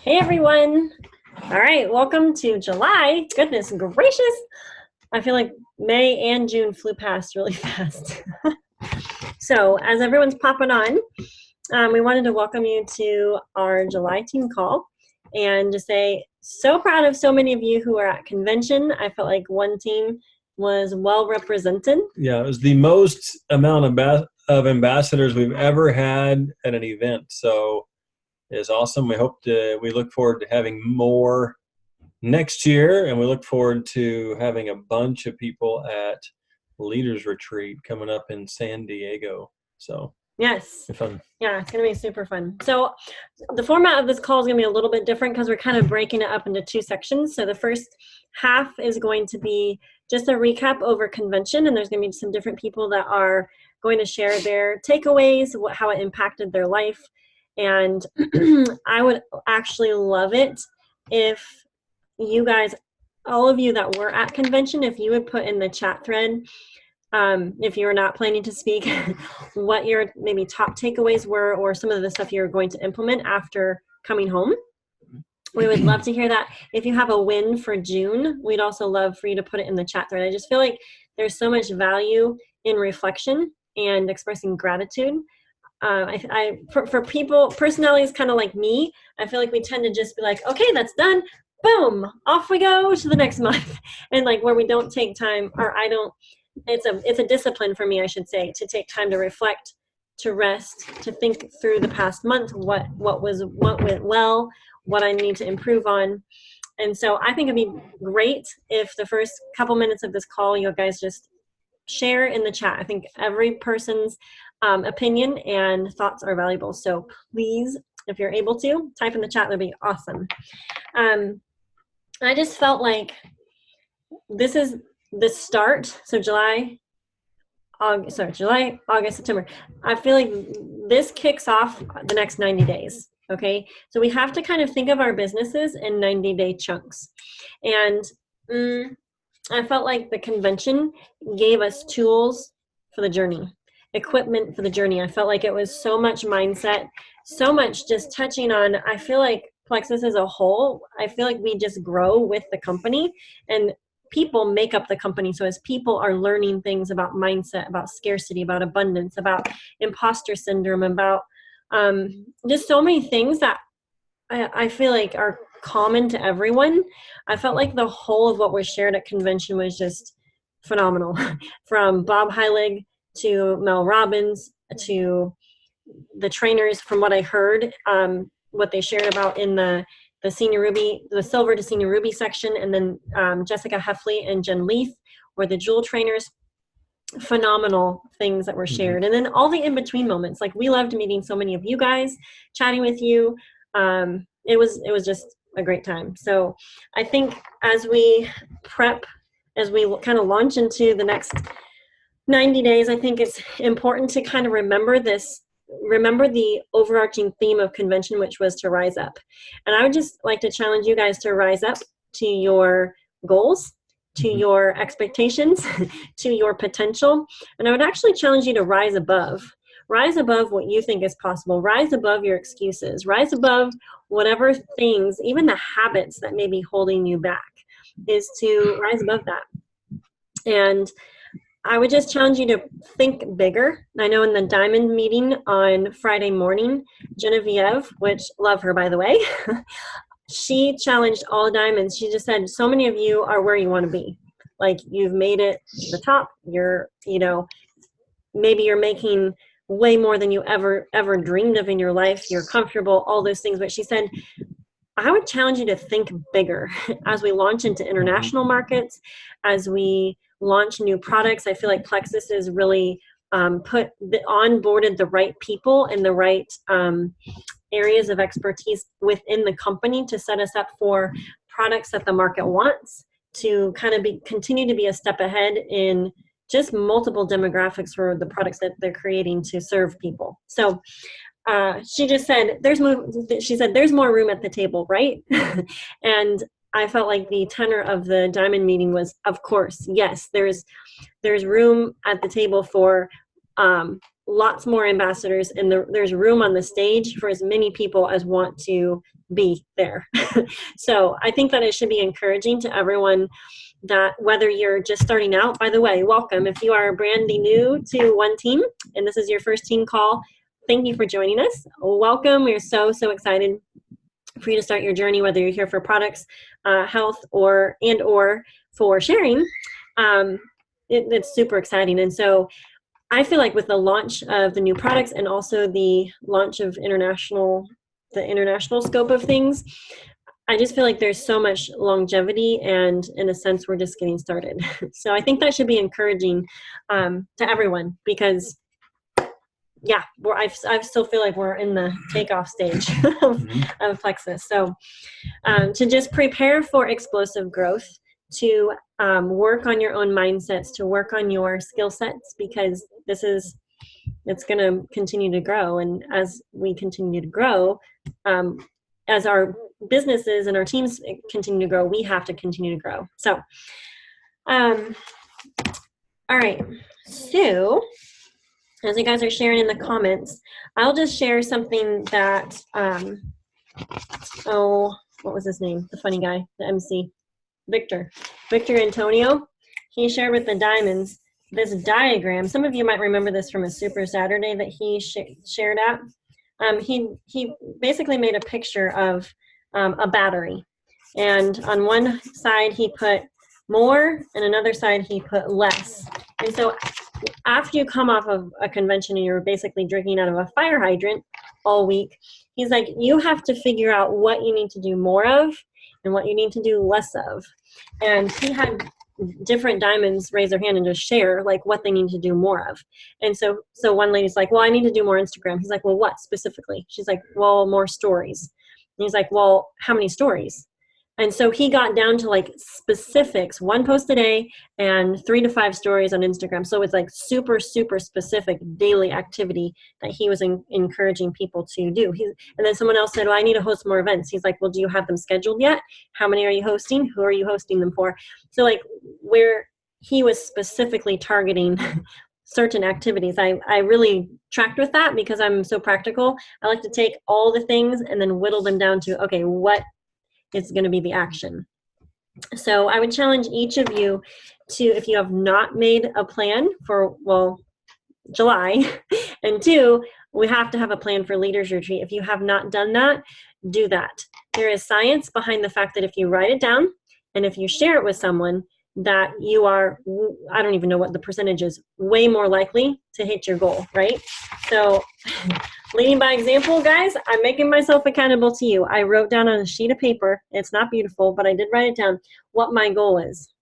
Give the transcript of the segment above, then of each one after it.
Hey everyone. All right, welcome to July. Goodness gracious. I feel like May and June flew past really fast. So as everyone's popping on, we wanted to welcome you to our July team call and just say, so proud of so many of you who are at convention. I felt like one team was well represented. Yeah, it was the most amount of ambassadors we've ever had at an event. So it's awesome. We look forward to having more next year, and we look forward to having a bunch of people at Leaders Retreat coming up in San Diego. So yes, fun. Yeah, it's going to be super fun. So the format of this call is going to be a little bit different because we're kind of breaking it up into two sections. So the first half is going to be just a recap over convention, and there's going to be some different people that are going to share their takeaways, how it impacted their life. And I would actually love it if you guys, all of you that were at convention, if you would put in the chat thread, if you're not planning to speak, what your maybe top takeaways were, or some of the stuff you're going to implement after coming home. We would love to hear that. If you have a win for June, we'd also love for you to put it in the chat thread. I just feel like there's so much value in reflection and expressing gratitude. For people, personalities kind of like me, I feel like we tend to just be like, okay, that's done. Boom, off we go to the next month. And like where we don't take time, or I don't, it's a discipline for me, I should say, to take time to reflect, to rest, to think through the past month, what went well, what I need to improve on. And so I think it'd be great if the first couple minutes of this call, you guys just share in the chat. I think every person's opinion and thoughts are valuable. So please, if you're able to, type in the chat. That'd be awesome. I just felt like this is the start. So July, August, September. I feel like this kicks off the next 90 days. Okay. So we have to kind of think of our businesses in 90-day chunks. And I felt like the convention gave us tools for the journey, equipment for the journey. I felt like it was so much mindset, so much just touching on, I feel like Plexus as a whole, I feel like we just grow with the company, and people make up the company. So as people are learning things about mindset, about scarcity, about abundance, about imposter syndrome, about just so many things that I feel like are common to everyone. I felt like the whole of what was shared at convention was just phenomenal. From Bob Heilig to Mel Robbins to the trainers, from what I heard, what they shared about in the Senior Ruby, the Silver to Senior Ruby section, and then Jessica Heffley and Jen Leaf were the Jewel trainers. Phenomenal things that were shared. And then all the in-between moments. Like, we loved meeting so many of you guys, chatting with you. It was just a great time. So I think as we prep, as we kind of launch into the next 90 days, I think it's important to kind of remember the overarching theme of convention, which was to rise up. And I would just like to challenge you guys to rise up to your goals, to your expectations, to your potential. And I would actually challenge you to rise above what you think is possible. Rise above your excuses. Rise above whatever things, even the habits that may be holding you back, is to rise above that. And I would just challenge you to think bigger. I know in the Diamond meeting on Friday morning, Genevieve, which love her by the way, she challenged all diamonds. She just said, so many of you are where you want to be. Like, you've made it to the top. You're, maybe you're making way more than you ever dreamed of in your life. You're comfortable, all those things. But she said, I would challenge you to think bigger as we launch into international markets, as we launch new products. I feel like Plexus is really onboarded the right people and the right areas of expertise within the company to set us up for products that the market wants, to kind of continue to be a step ahead in just multiple demographics for the products that they're creating to serve people. So she just said, there's more room at the table, right? And I felt like the tenor of the Diamond meeting was, of course, yes, there's room at the table for lots more ambassadors, and there's room on the stage for as many people as want to be there. So I think that it should be encouraging to everyone that whether you're just starting out, by the way, welcome. If you are brandy new to One Team and this is your first team call, thank you for joining us. Welcome. We're so excited for you to start your journey, whether you're here for products, health, or for sharing. It's super exciting. And so I feel like with the launch of the new products and also the launch of the international scope of things, I just feel like there's so much longevity, and in a sense, we're just getting started. So I think that should be encouraging to everyone, because yeah, I still feel like we're in the takeoff stage of Plexus. So to just prepare for explosive growth, to work on your own mindsets, to work on your skill sets, because it's going to continue to grow. And as we continue to grow, as our businesses and our teams continue to grow, we have to continue to grow. So, all right. So, as you guys are sharing in the comments, I'll just share something that, what was his name? The funny guy, the MC, Victor Antonio. He shared with the diamonds this diagram. Some of you might remember this from a Super Saturday that he shared at. He basically made a picture of a battery, and on one side he put more, and another side he put less. And so after you come off of a convention and you're basically drinking out of a fire hydrant all week, he's like, you have to figure out what you need to do more of and what you need to do less of. And he had different diamonds raise their hand and just share like what they need to do more of. And so one lady's like, well, I need to do more Instagram. He's like, well, what specifically? She's like, well, more stories. And he's like, well, how many stories? And so he got down to like specifics, 1 post a day and 3 to 5 stories on Instagram. So it's like super specific daily activity that he was encouraging people to do. And then someone else said, well, I need to host more events. He's like, well, do you have them scheduled yet? How many are you hosting? Who are you hosting them for? So like where he was specifically targeting certain activities, I really tracked with that because I'm so practical. I like to take all the things and then whittle them down to, okay, what is going to be the action. So I would challenge each of you to, if you have not made a plan for, well, July, and 2, we have to have a plan for Leaders Retreat. If you have not done that, do that. There is science behind the fact that if you write it down and if you share it with someone, that you are, I don't even know what the percentage is, way more likely to hit your goal, right? So leading by example, guys, I'm making myself accountable to you. I wrote down on a sheet of paper, it's not beautiful, but I did write it down, what my goal is.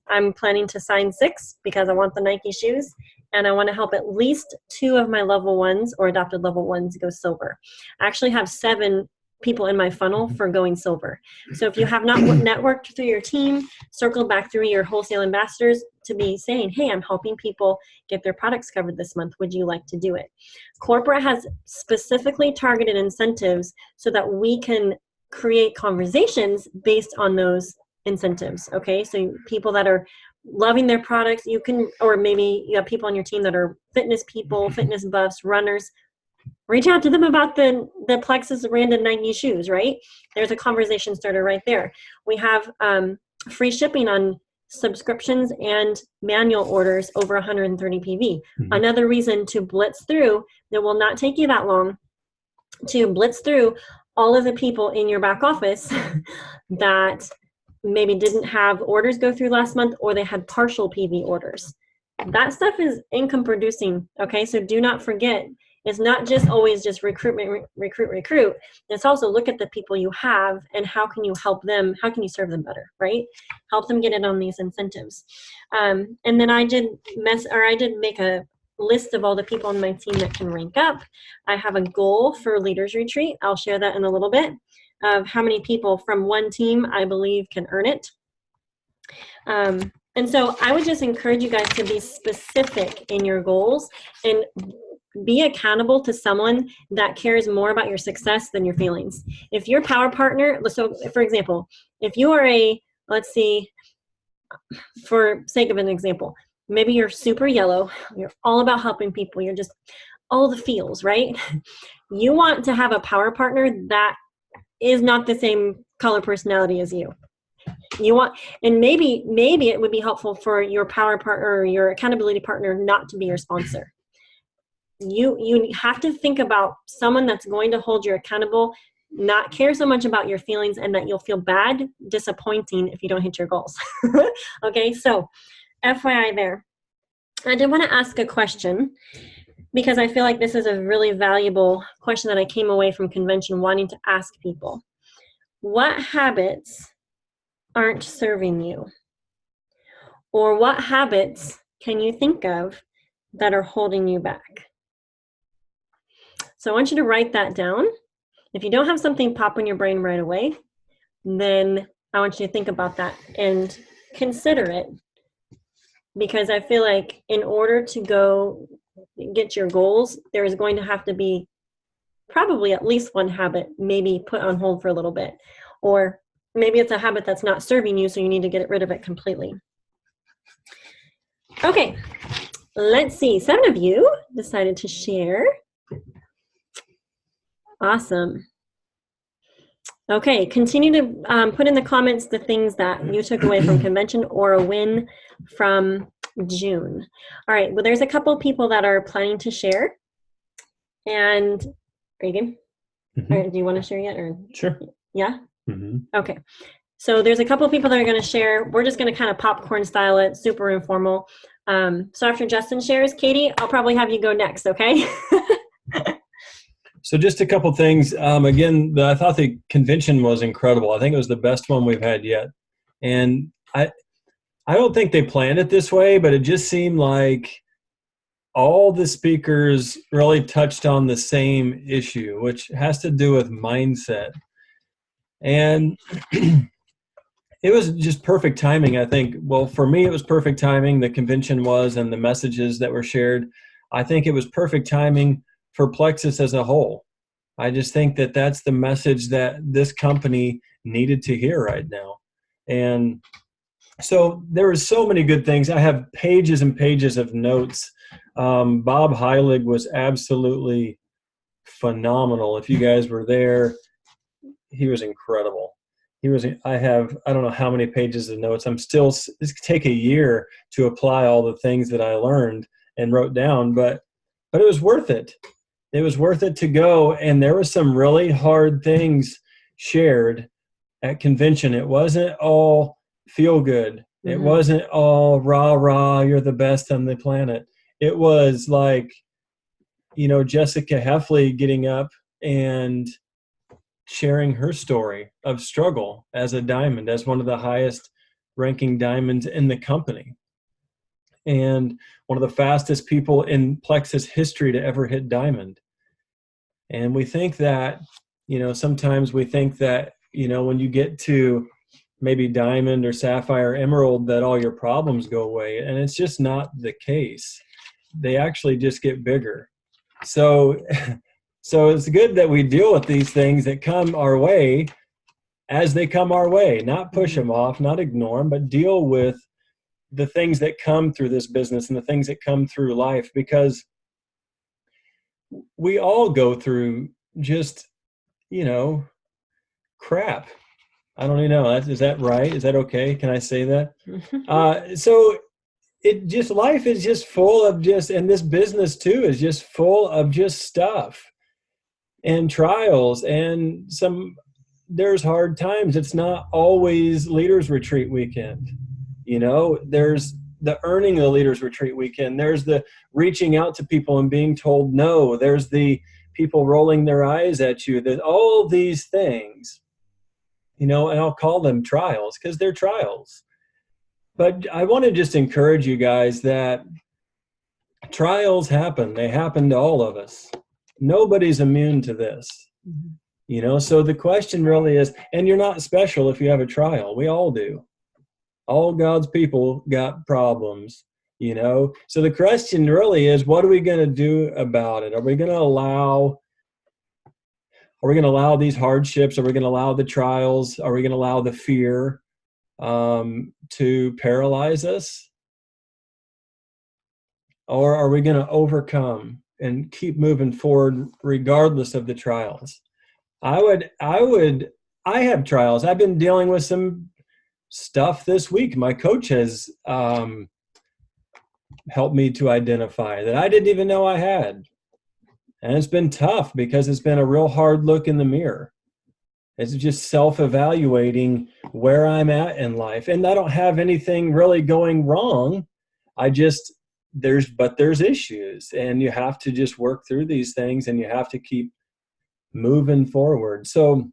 I'm planning to sign 6 because I want the Nike shoes, and I want to help at least 2 of my level 1s or adopted level 1s go silver. I actually have 7 people in my funnel for going silver. So if you have not networked through your team, circled back through your wholesale ambassadors to be saying, hey, I'm helping people get their products covered this month. Would you like to do it? Corporate has specifically targeted incentives so that we can create conversations based on those incentives. Okay, so people that are loving their products, you can, or maybe you have people on your team that are fitness people, fitness buffs, runners. Reach out to them about the Plexus random Nike shoes, right? There's a conversation starter right there. We have free shipping on subscriptions and manual orders over 130 PV. Another reason to blitz through, that will not take you that long, to blitz through all of the people in your back office that maybe didn't have orders go through last month, or they had partial PV orders. That stuff is income producing, okay? So do not forget, it's not just always just recruit. It's also look at the people you have and how can you help them, how can you serve them better, right? Help them get in on these incentives. And then I did make a list of all the people on my team that can rank up. I have a goal for Leaders Retreat. I'll share that in a little bit, of how many people from one team I believe can earn it. And so I would just encourage you guys to be specific in your goals and be accountable to someone that cares more about your success than your feelings. If your power partner, so for example, if you are let's see, for sake of an example, maybe you're super yellow, you're all about helping people, you're just all the feels, right? You want to have a power partner that is not the same color personality as you. And maybe it would be helpful for your power partner or your accountability partner not to be your sponsor. You have to think about someone that's going to hold you accountable, not care so much about your feelings, and that you'll feel bad, disappointing if you don't hit your goals. Okay, so FYI there. I did want to ask a question because I feel like this is a really valuable question that I came away from convention wanting to ask people. What habits aren't serving you? Or what habits can you think of that are holding you back? So I want you to write that down. If you don't have something pop in your brain right away, then I want you to think about that and consider it. Because I feel like in order to go get your goals, there is going to have to be probably at least one habit maybe put on hold for a little bit. Or maybe it's a habit that's not serving you, so you need to get rid of it completely. Okay, let's see. 7 of you decided to share. Awesome. Okay, continue to put in the comments the things that you took away from convention or a win from June. All right, well, there's a couple people that are planning to share. And are you game? Mm-hmm. All right, do you want to share yet? Or Sure. Yeah? Mm-hmm. Okay. So there's a couple people that are going to share. We're just going to kind of popcorn style it, super informal. So after Justin shares, Katie, I'll probably have you go next, okay? So just a couple things. Again, I thought the convention was incredible. I think it was the best one we've had yet. And I don't think they planned it this way, but it just seemed like all the speakers really touched on the same issue, which has to do with mindset. And it was just perfect timing, I think. Well, for me, it was perfect timing. The convention was, and the messages that were shared. I think it was perfect timing for Plexus as a whole. I just think that that's the message that this company needed to hear right now. And so there were so many good things. I have pages and pages of notes. Bob Heilig was absolutely phenomenal. If you guys were there, he was incredible. I don't know how many pages of notes. It's take a year to apply all the things that I learned and wrote down, but it was worth it. It was worth it to go. And there were some really hard things shared at convention. It wasn't all feel good. Mm-hmm. It wasn't all rah, rah, you're the best on the planet. It was like, Jessica Heffley getting up and sharing her story of struggle as a diamond, as one of the highest ranking diamonds in the company. And one of the fastest people in Plexus history to ever hit diamond. And we think that, sometimes we think that, when you get to maybe diamond or sapphire or emerald, that all your problems go away. And it's just not the case. They actually just get bigger. So it's good that we deal with these things that come our way as they come our way, not push them off, not ignore them, but deal with the things that come through this business and the things that come through life, because we all go through just, crap. I don't even know. Is that right? Is that okay? Can I say that? So life is just full of and this business too is just full of just stuff and trials, and there's hard times. It's not always Leaders Retreat weekend. There's the earning the Leaders Retreat weekend. There's the reaching out to people and being told no. There's the people rolling their eyes at you. There's all these things, and I'll call them trials because they're trials. But I want to just encourage you guys that trials happen. They happen to all of us. Nobody's immune to this. Mm-hmm. So the question really is, and you're not special if you have a trial. We all do. All God's people got problems, So the question really is, what are we going to do about it? Are we going to allow these hardships? Are we going to allow the trials? Are we going to allow the fear to paralyze us? Or are we going to overcome and keep moving forward regardless of the trials? I have trials. I've been dealing with some stuff this week. My coach has helped me to identify that I didn't even know I had. And it's been tough because it's been a real hard look in the mirror. It's just self-evaluating where I'm at in life. And I don't have anything really going wrong. I just, there's issues, and you have to just work through these things, and you have to keep moving forward. So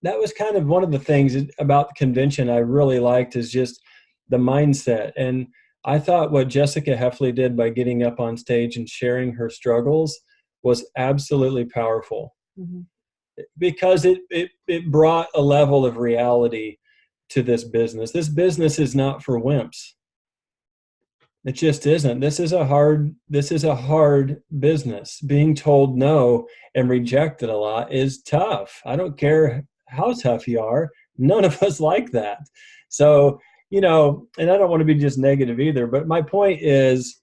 that was kind of one of the things about the convention I really liked, is just the mindset. And I thought what Jessica Heffley did by getting up on stage and sharing her struggles was absolutely powerful. Mm-hmm. Because it brought a level of reality to this business. This business is not for wimps. It just isn't. This is a hard business. Being told no and rejected a lot is tough. I don't care how tough you are. None of us like that. So, and I don't want to be just negative either, but my point is,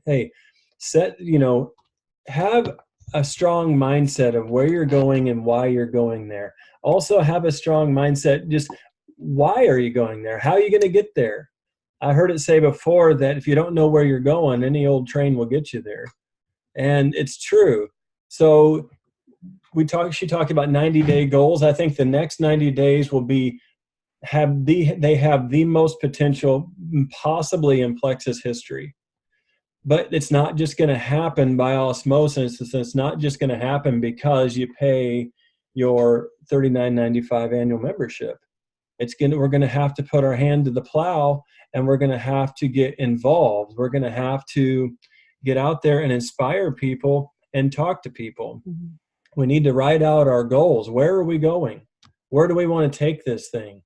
hey, have a strong mindset of where you're going and why you're going there. Also have a strong mindset, just why are you going there? How are you going to get there? I heard it say before that if you don't know where you're going, any old train will get you there. And it's true. So she talked about 90-day goals. I think the next 90 days will have the most potential possibly in Plexus history. But it's not just going to happen by osmosis. It's not just going to happen because you pay your $39.95 annual membership. We're going to have to put our hand to the plow, and we're going to have to get involved. We're going to have to get out there and inspire people and talk to people. Mm-hmm. We need to write out our goals. Where are we going? Where do we want to take this thing?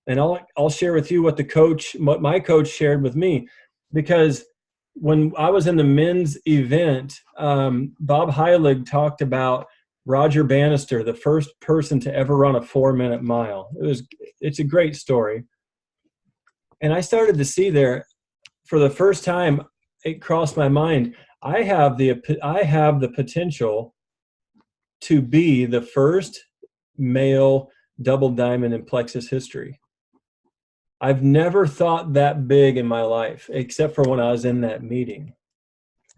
And I'll share with you what my coach shared with me, because when I was in the men's event, Bob Heilig talked about Roger Bannister, the first person to ever run a 4-minute mile. It's a great story. And I started to see there, for the first time, it crossed my mind, I have the potential to be the first male double diamond in Plexus history. I've never thought that big in my life, except for when I was in that meeting.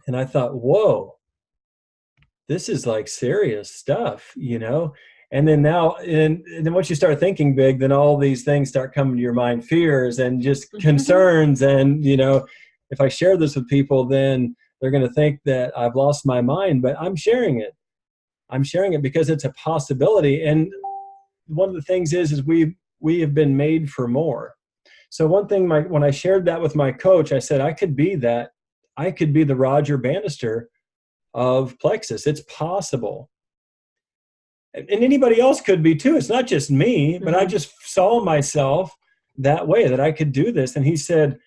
And I thought, whoa, this is like serious stuff, And then and then once you start thinking big, then all these things start coming to your mind, fears and just concerns. And, if I share this with people, then they're going to think that I've lost my mind, but I'm sharing it. I'm sharing it because it's a possibility. And one of the things is we have been made for more. So one thing, when I shared that with my coach, I said, I could be that. I could be the Roger Bannister of Plexus. It's possible. And anybody else could be too. It's not just me, but I just saw myself that way, that I could do this. And he said,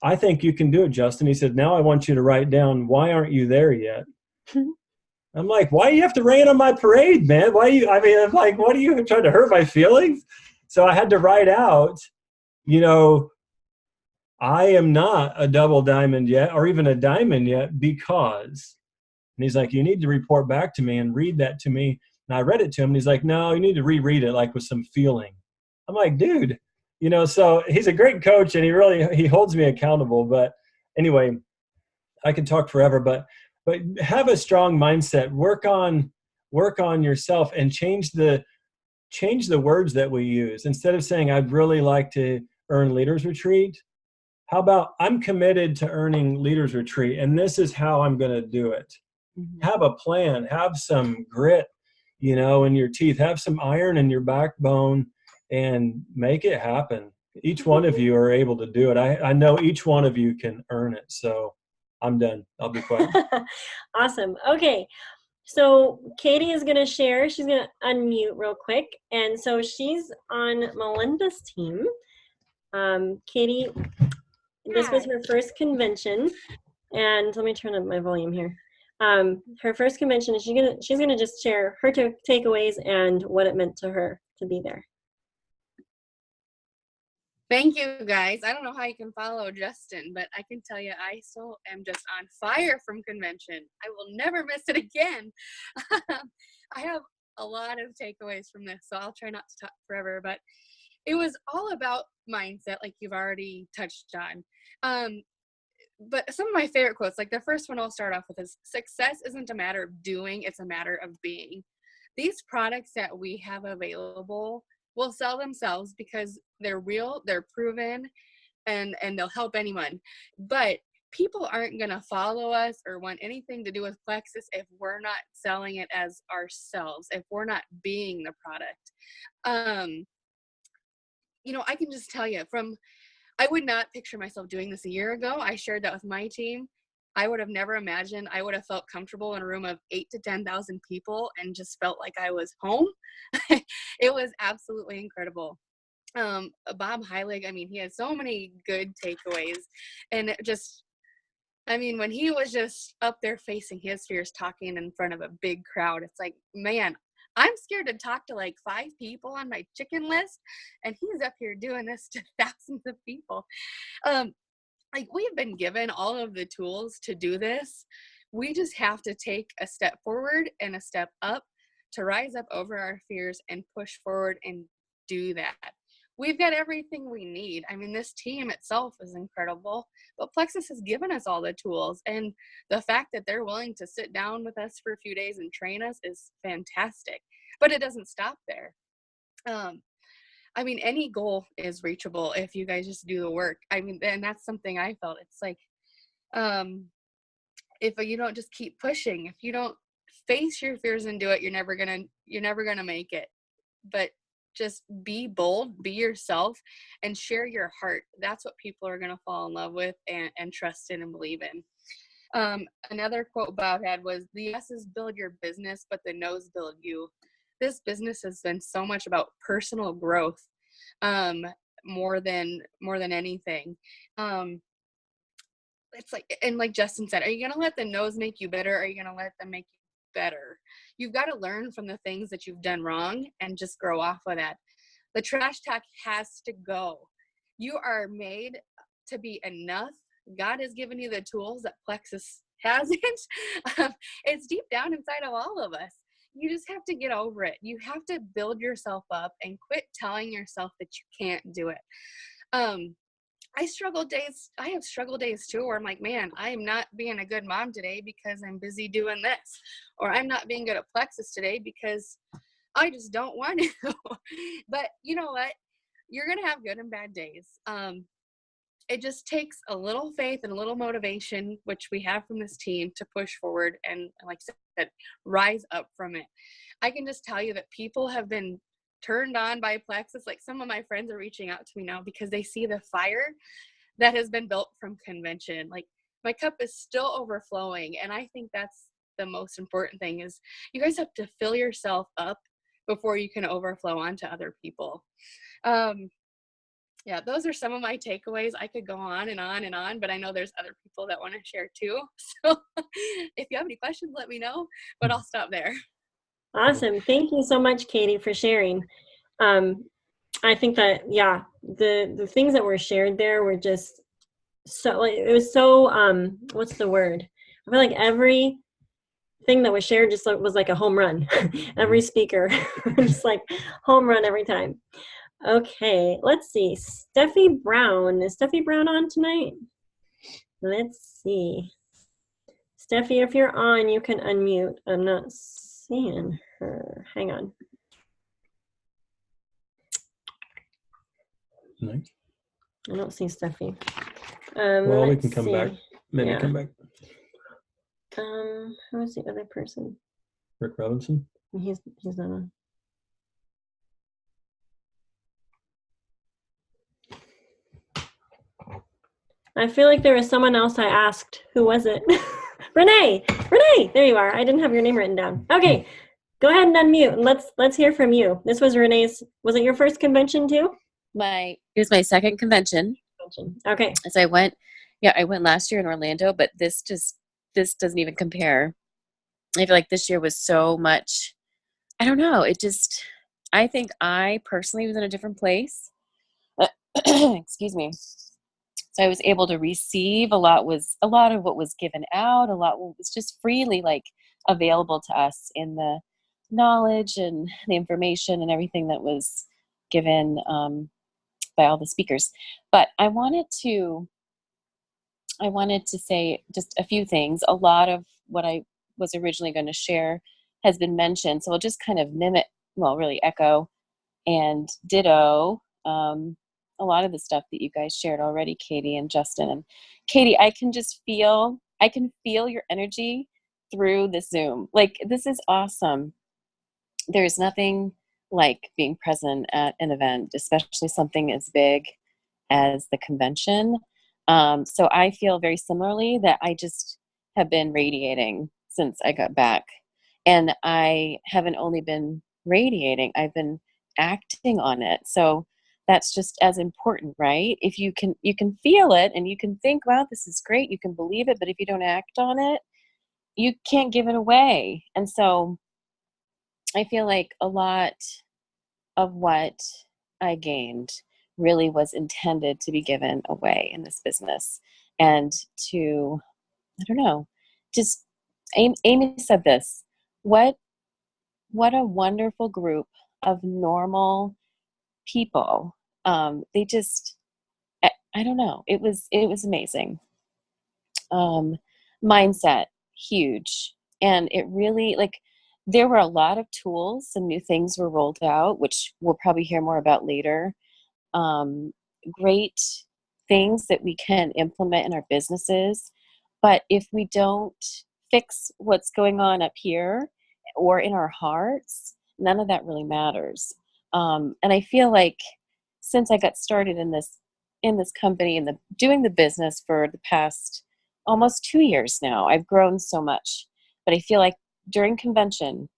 I think you can do it, Justin. He said, now I want you to write down, why aren't you there yet? I'm like, why do you have to rain on my parade, man? I'm like, what are you trying to hurt my feelings? So I had to write out, I am not a double diamond yet, or even a diamond yet, because, and he's like, you need to report back to me and read that to me. And I read it to him, and he's like, no, you need to reread it, like with some feeling. I'm like, dude, so he's a great coach, and he holds me accountable. But anyway, I could talk forever, but have a strong mindset, work on yourself, and change the words that we use. Instead of saying, I'd really like to earn Leaders Retreat, how about, I'm committed to earning Leaders Retreat, and this is how I'm going to do it. Mm-hmm. Have a plan, have some grit, in your teeth, have some iron in your backbone, and make it happen. Each one of you are able to do it. I know each one of you can earn it. So I'm done. I'll be quiet. Awesome. Okay. So Katie is going to share. She's going to unmute real quick. And so she's on Melinda's team. Katie, this was her first convention. And let me turn up my volume here. Her first convention, she's gonna just share her takeaways and what it meant to her to be there. Thank you, guys. I don't know how you can follow Justin, but I can tell you I still am just on fire from convention. I will never miss it again. I have a lot of takeaways from this, so I'll try not to talk forever, but it was all about mindset, like you've already touched on. But some of my favorite quotes, like the first one I'll start off with is, success isn't a matter of doing, it's a matter of being. These products that we have available will sell themselves because they're real, they're proven, and they'll help anyone. But people aren't going to follow us or want anything to do with Plexus if we're not selling it as ourselves, if we're not being the product. I can just tell you, I would not picture myself doing this a year ago. I shared that with my team. I would have never imagined I would have felt comfortable in a room of 8,000 to 10,000 people and just felt like I was home. It was absolutely incredible. Bob Heilig, he had so many good takeaways, and when he was just up there facing his fears, talking in front of a big crowd, it's like, man, I'm scared to talk to like 5 people on my chicken list, and he's up here doing this to thousands of people. We've been given all of the tools to do this. We just have to take a step forward and a step up to rise up over our fears and push forward and do that. We've got everything we need. This team itself is incredible, but Plexus has given us all the tools, and the fact that they're willing to sit down with us for a few days and train us is fantastic, but it doesn't stop there. Any goal is reachable if you guys just do the work. And that's something I felt. It's like, if you don't just keep pushing, if you don't face your fears and do it, you're never gonna make it. But just be bold, be yourself, and share your heart. That's what people are gonna fall in love with and trust in and believe in. Another quote Bob had was, the yeses build your business, but the nos build you. This business has been so much about personal growth, more than anything. It's like, and like Justin said, are you going to let the no's make you better? Or are you going to let them make you better? You've got to learn from the things that you've done wrong and just grow off of that. The trash talk has to go. You are made to be enough. God has given you the tools that Plexus hasn't. It's deep down inside of all of us. You just have to get over it. You have to build yourself up and quit telling yourself that you can't do it. I have struggle days too, where I'm like, man, I am not being a good mom today because I'm busy doing this, or I'm not being good at Plexus today because I just don't want to. But you know what? You're going to have good and bad days. It just takes a little faith and a little motivation, which we have from this team, to push forward and, like I said, rise up from it. I can just tell you that people have been turned on by Plexus. Like, some of my friends are reaching out to me now because they see the fire that has been built from convention. Like, my cup is still overflowing, and I think that's the most important thing, is you guys have to fill yourself up before you can overflow onto other people. Yeah, those are some of my takeaways. I could go on and on and on, but I know there's other people that want to share too. So if you have any questions, let me know, but I'll stop there. Awesome. Thank you so much, Katie, for sharing. I think that, the things that were shared there were just so, like, it was so, what's the word? I feel like every thing that was shared just was like a home run. Every speaker, just like home run every time. Okay, let's see. Steffi Brown. Is Steffi Brown on tonight? Let's see. Steffi, if you're on, you can unmute. I'm not seeing her. Hang on. Nice. I don't see Steffi. Well, we can come back. Maybe come back. Who is the other person? Rick Robinson? He's not on. I feel like there was someone else I asked. Who was it? Renee, there you are. I didn't have your name written down. Okay, go ahead and unmute, and let's hear from you. This was Renee's. Was it your first convention too? It was my second convention. Okay. So I went last year in Orlando, but this doesn't even compare. I feel like this year was so much. I don't know. I think I personally was in a different place. Excuse me. So I was able to receive a lot of what was given out. A lot was just freely, like, available to us in the knowledge and the information and everything that was given by all the speakers. But I wanted to say just a few things. A lot of what I was originally going to share has been mentioned, so I'll just kind of mimic, well, really echo and ditto a lot of the stuff that you guys shared already, Katie and Justin. And Katie, I can feel your energy through the Zoom. Like, this is awesome. There's nothing like being present at an event, especially something as big as the convention. So I feel very similarly that I just have been radiating since I got back. And I haven't only been radiating, I've been acting on it. So that's just as important, right? If you can feel it and you can think, wow, this is great, you can believe it, but if you don't act on it, you can't give it away. And so I feel like a lot of what I gained really was intended to be given away in this business. And to, I don't know, just Amy said this, what a wonderful group of normal people. They just, I don't know, it was amazing. Mindset, huge. And it really, like, there were a lot of tools, some new things were rolled out, which we'll probably hear more about later. Great things that we can implement in our businesses. But if we don't fix what's going on up here or in our hearts, none of that really matters. And I feel like since I got started in this company and doing the business for the past almost 2 years now, I've grown so much. But I feel like during convention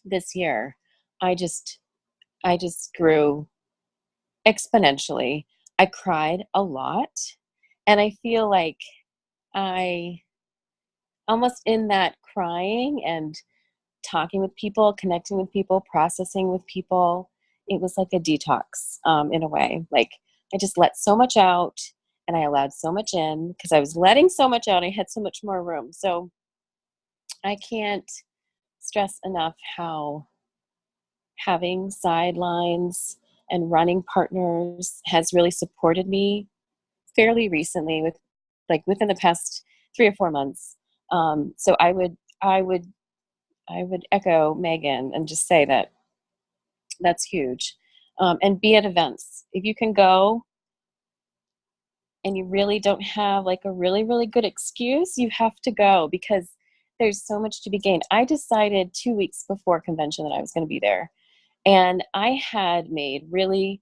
this year, I just grew exponentially. I cried a lot, and I feel like I almost in that crying and talking with people, connecting with people, processing with people, it was like a detox in a way. Like, I just let so much out and I allowed so much in because I was letting so much out. I had so much more room. So I can't stress enough how having sidelines and running partners has really supported me fairly recently, within the past 3 or 4 months. So I would echo Megan and just say that that's huge. And be at events. If you can go and you really don't have like a really, really good excuse, you have to go because there's so much to be gained. I decided 2 weeks before convention that I was going to be there. And I had made really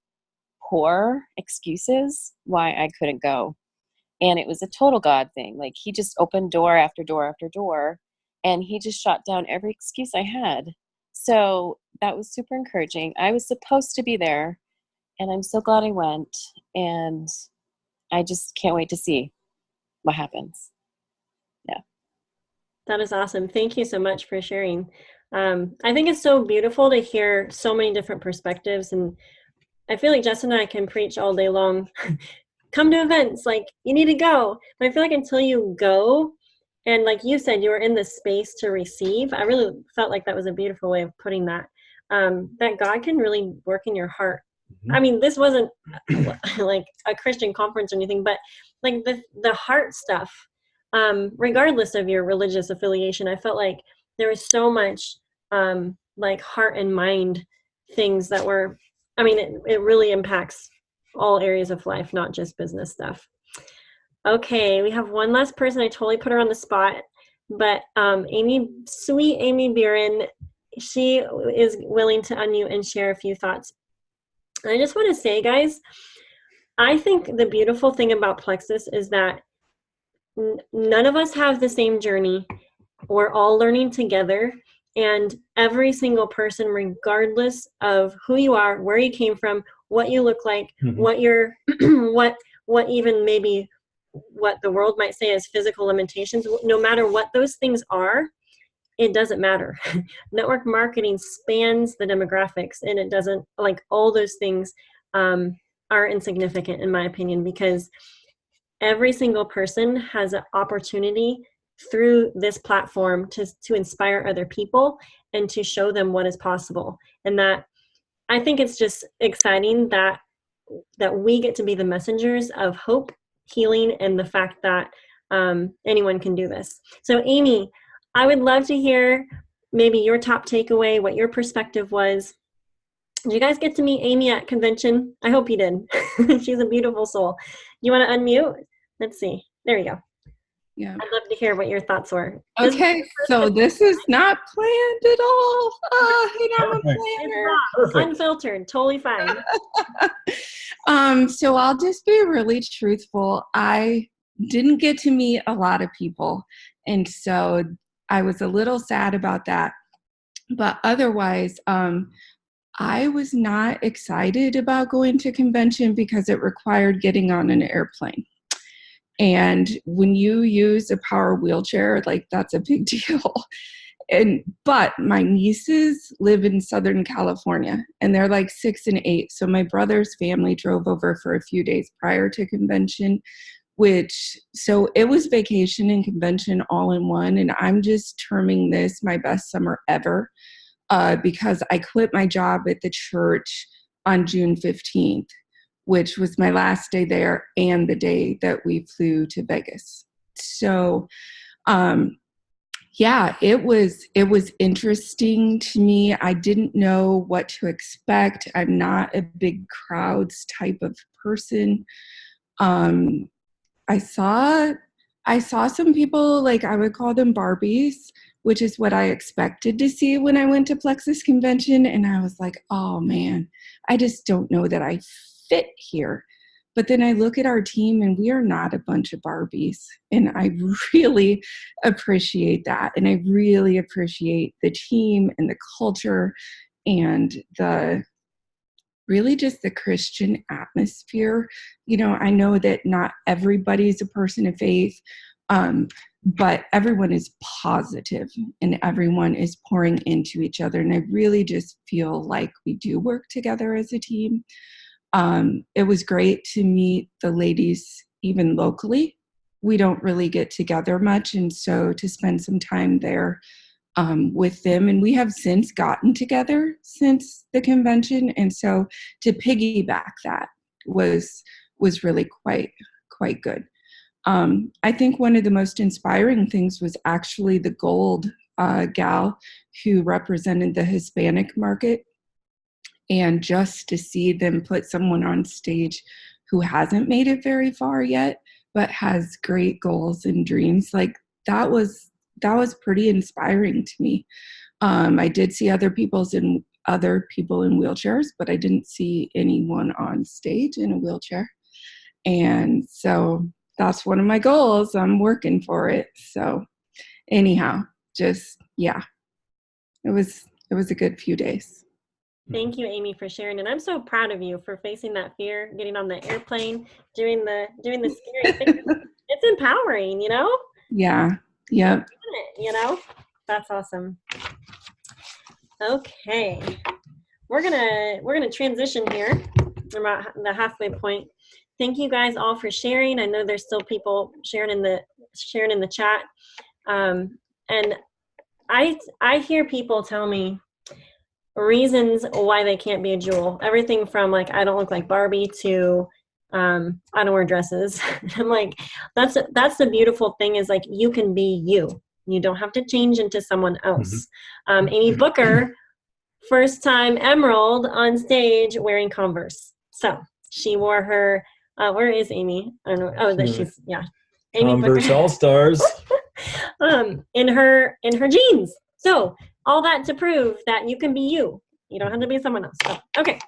poor excuses why I couldn't go. And it was a total God thing. Like, he just opened door after door after door, and he just shot down every excuse I had. So that was super encouraging. I was supposed to be there, and I'm so glad I went. And I just can't wait to see what happens. Yeah. That is awesome. Thank you so much for sharing. I think it's so beautiful to hear so many different perspectives, and I feel like Justin and I can preach all day long. Come to events, like, you need to go. But I feel like until you go, and like you said, you were in the space to receive. I really felt like that was a beautiful way of putting that. That God can really work in your heart. Mm-hmm. I mean, this wasn't like a Christian conference or anything, but like the heart stuff. Regardless of your religious affiliation, I felt like there was so much like heart and mind things that were, I mean, it really impacts all areas of life, not just business stuff. Okay, we have one last person. I totally put her on the spot, but sweet Amy Buren, she is willing to unmute and share a few thoughts. And I just want to say, guys, I think the beautiful thing about Plexus is that none of us have the same journey. We're all learning together, and every single person, regardless of who you are, where you came from, what you look like, mm-hmm. what you're, what even maybe what the world might say as physical limitations, no matter what those things are, it doesn't matter. Network marketing spans the demographics, and it doesn't, like, all those things are insignificant in my opinion, because every single person has an opportunity through this platform to inspire other people and to show them what is possible. And that I think it's just exciting that we get to be the messengers of hope, healing, and the fact that anyone can do this. So Amy, I would love to hear maybe your top takeaway, what your perspective was. Did you guys get to meet Amy at convention? I hope you did. She's a beautiful soul. You want to unmute? Let's see. There you go. Yeah. I'd love to hear what your thoughts were. Okay, so this is not planned at all. I'm a Perfect. planner. Perfect. Unfiltered, totally fine. So I'll just be really truthful. I didn't get to meet a lot of people, and so I was a little sad about that. But otherwise, I was not excited about going to convention because it required getting on an airplane. And when you use a power wheelchair, like that's a big deal. But my nieces live in Southern California and they're like 6 and 8. So my brother's family drove over for a few days prior to convention, so it was vacation and convention all in one. And I'm just terming this my best summer ever because I quit my job at the church on June 15th. Which was my last day there and the day that we flew to Vegas. So, it was interesting to me. I didn't know what to expect. I'm not a big crowds type of person. I saw some people, like I would call them Barbies, which is what I expected to see when I went to Plexus Convention. And I was like, oh man, I just don't know that I fit here. But then I look at our team and we are not a bunch of Barbies. And I really appreciate that. And I really appreciate the team and the culture and really just the Christian atmosphere. I know that not everybody's a person of faith, but everyone is positive and everyone is pouring into each other. And I really just feel like we do work together as a team. It was great to meet the ladies even locally. We don't really get together much, and so to spend some time there with them, and we have since gotten together since the convention, and so to piggyback that was really quite good. I think one of the most inspiring things was actually the gold gal who represented the Hispanic market. And just to see them put someone on stage who hasn't made it very far yet, but has great goals and dreams, like that was pretty inspiring to me. I did see other people in wheelchairs, but I didn't see anyone on stage in a wheelchair. And so that's one of my goals. I'm working for it. So anyhow, it was a good few days. Thank you, Amy, for sharing. And I'm so proud of you for facing that fear, getting on the airplane, doing the scary thing. It's empowering, Yeah. Yep. That's awesome. Okay. We're gonna transition here. We're about the halfway point. Thank you guys all for sharing. I know there's still people sharing in the chat. And I hear people tell me reasons why they can't be a Jewel. Everything from like, I don't look like Barbie to I don't wear dresses. I'm like, that's the beautiful thing is like, you can be you. You don't have to change into someone else. Amy Booker, first time Emerald on stage wearing Converse. So she wore her, where is Amy? I don't know. Oh, that she's, yeah. Amy Converse Booker. All-Stars. in her jeans. So all that to prove that you can be you. You don't have to be someone else. So, okay.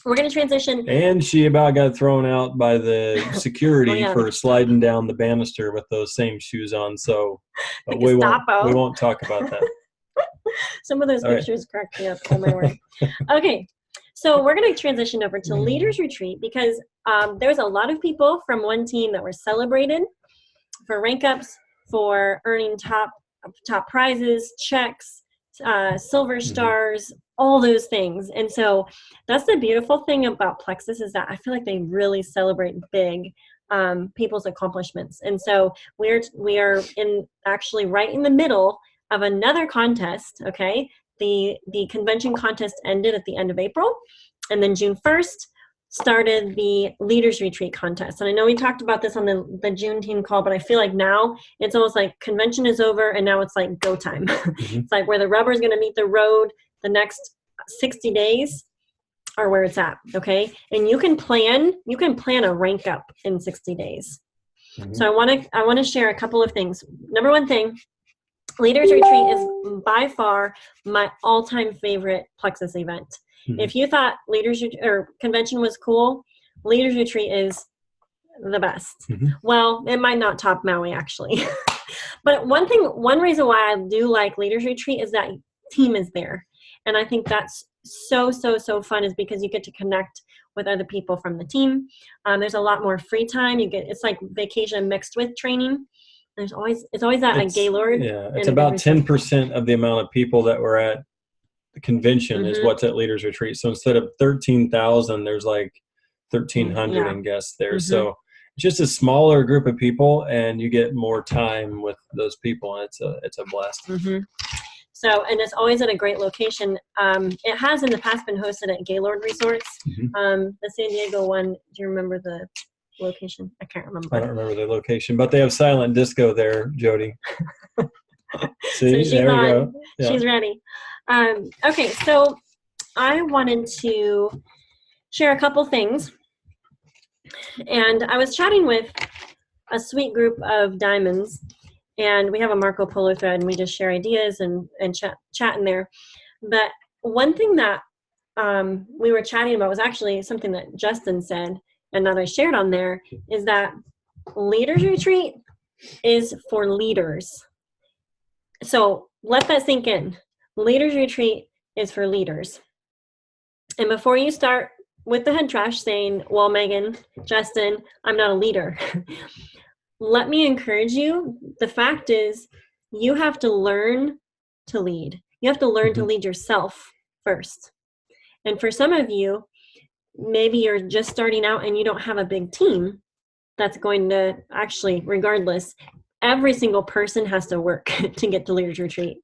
We're going to transition. And she about got thrown out by the security for sliding down the banister with those same shoes on. So we won't talk about that. Some of those pictures cracked me up. Oh my word. Okay. So we're going to transition over to Leaders Retreat because there's a lot of people from one team that were celebrated for rank ups, for earning top prizes, checks, silver stars, all those things. And so that's the beautiful thing about Plexus is that I feel like they really celebrate big people's accomplishments. And so we are actually right in the middle of another contest. Okay, the convention contest ended at the end of April, and then June 1st started the Leaders Retreat contest. And I know we talked about this on the June team call, but I feel like now it's almost like convention is over and now it's like go time. It's like where the rubber is going to meet the road. The next 60 days are where it's at. Okay, and you can plan a rank up in 60 days. So I want to share a couple of things. Number one thing, Leaders Retreat is by far my all-time favorite Plexus event. If you thought convention was cool, Leaders Retreat is the best. Well, it might not top Maui actually. But one reason why I do like Leaders Retreat is that team is there. And I think that's so fun, is because you get to connect with other people from the team. There's a lot more free time. It's like vacation mixed with training. It's always that at Gaylord. Yeah, it's about 10% of the amount of people that were at the convention is what's at Leaders Retreat. So instead of 13,000, there's like 1,300 in guests there. So it's just a smaller group of people, and you get more time with those people, and it's a blast. So, and it's always at a great location. It has in the past been hosted at Gaylord Resorts. The San Diego one, do you remember the location? I can't remember. I don't remember the location, but they have silent disco there, Jody. See, so there we go. Yeah. She's ready. Okay, so I wanted to share a couple things. And I was chatting with a sweet group of diamonds, and we have a Marco Polo thread, and we just share ideas and chat in there. But one thing that we were chatting about was actually something that Justin said, and that I shared on there, is that Leaders Retreat is for leaders. So let that sink in. Leaders Retreat is for leaders. And before you start with the head trash saying, well, Megan, Justin, I'm not a leader. Let me encourage you. The fact is, you have to learn to lead. You have to learn to lead yourself first. And for some of you, maybe you're just starting out and you don't have a big team that's going to actually, regardless, every single person has to work to get to Leaders Retreat.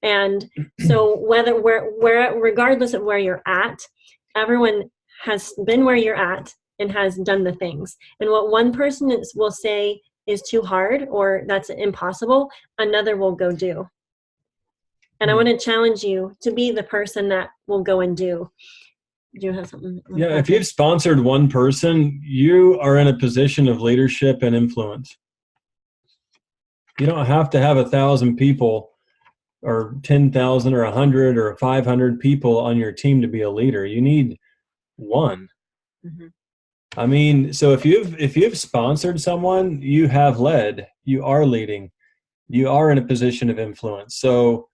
And so regardless of where you're at, everyone has been where you're at and has done the things. And what one person will say is too hard or that's impossible, another will go do. And I want to challenge you to be the person that will go and do. Do you have something? Yeah, if you've sponsored one person, you are in a position of leadership and influence. You don't have to have 1,000 people or 10,000 or 100 or 500 people on your team to be a leader. You need one. I mean, so if you've sponsored someone, you have led, you are leading, you are in a position of influence. So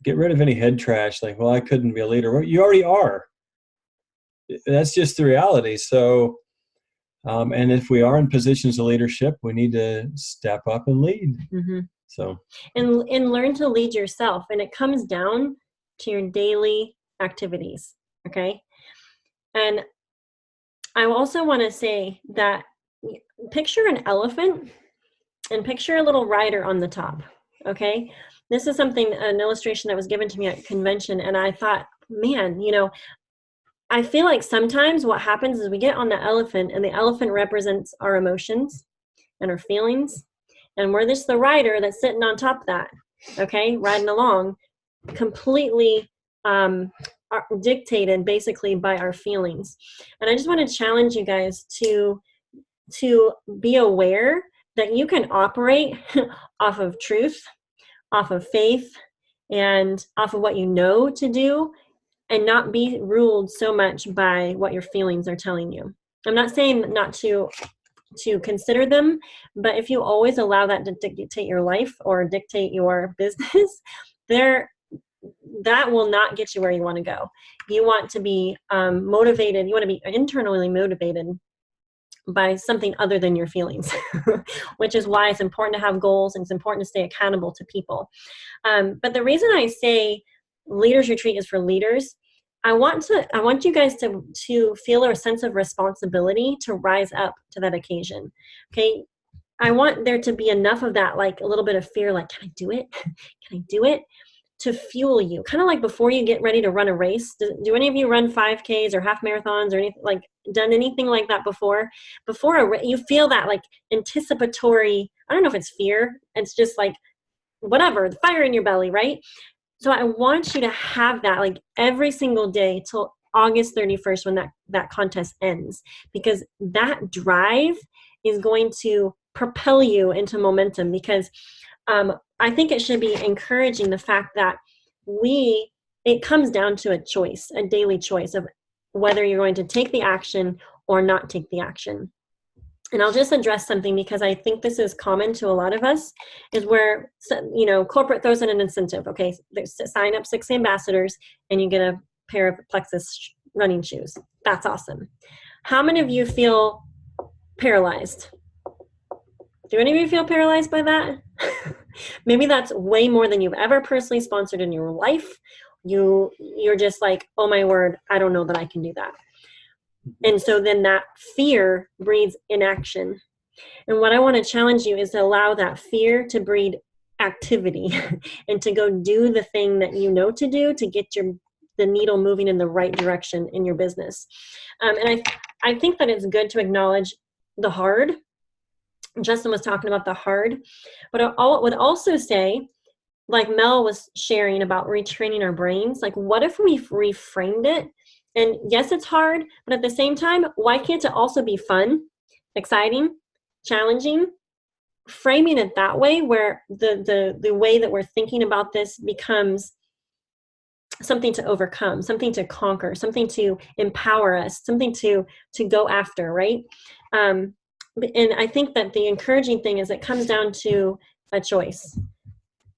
get rid of any head trash like, well, I couldn't be a leader. Well, you already are. That's just the reality. So, and if we are in positions of leadership, we need to step up and lead. So, and learn to lead yourself. And it comes down to your daily activities. Okay. And I also want to say that picture an elephant and picture a little rider on the top. Okay. This is an illustration that was given to me at convention. And I thought, man, I feel like sometimes what happens is we get on the elephant, and the elephant represents our emotions and our feelings. And we're just the rider that's sitting on top of that, okay, riding along, completely dictated basically by our feelings. And I just want to challenge you guys to be aware that you can operate off of truth, off of faith, and off of what you know to do, and not be ruled so much by what your feelings are telling you. I'm not saying not to consider them, but if you always allow that to dictate your life or dictate your business, that will not get you where you want to go. You want to be motivated. You want to be internally motivated by something other than your feelings, which is why it's important to have goals, and it's important to stay accountable to people. But the reason I say Leaders Retreat is for leaders, I want you guys to feel a sense of responsibility to rise up to that occasion. Okay, I want there to be enough of that, like a little bit of fear, like, can I do it? Can I do it? To fuel you, kind of like before you get ready to run a race. Do any of you run 5Ks or half marathons or anything, like done anything like that before you feel that like anticipatory, I don't know if it's fear, it's just like whatever, the fire in your belly, right? So I want you to have that like every single day till August 31st when that contest ends, because that drive is going to propel you into momentum. Because I think it should be encouraging the fact that it comes down to a choice, a daily choice of whether you're going to take the action or not take the action. And I'll just address something because I think this is common to a lot of us, is where, corporate throws in an incentive. Okay, sign up 6 ambassadors and you get a pair of Plexus running shoes. That's awesome. How many of you feel paralyzed? Do any of you feel paralyzed by that? Maybe that's way more than you've ever personally sponsored in your life. You're just like, oh my word, I don't know that I can do that. And so then that fear breeds inaction. And what I want to challenge you is to allow that fear to breed activity and to go do the thing that you know to do to get the needle moving in the right direction in your business. And I think that it's good to acknowledge the hard. Justin was talking about the hard, but I would also say, like Mel was sharing about retraining our brains, like what if we reframed it? And yes, it's hard, but at the same time, why can't it also be fun, exciting, challenging? Framing it that way, where the way that we're thinking about this becomes something to overcome, something to conquer, something to empower us, something to go after, right? And I think that the encouraging thing is it comes down to a choice.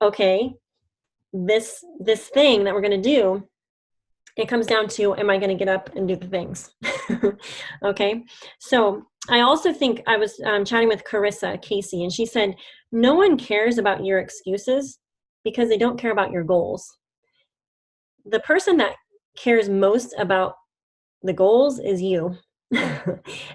Okay, this thing that we're going to do, it comes down to, am I going to get up and do the things? Okay, so I also think I was chatting with Carissa Casey, and she said, no one cares about your excuses because they don't care about your goals. The person that cares most about the goals is you.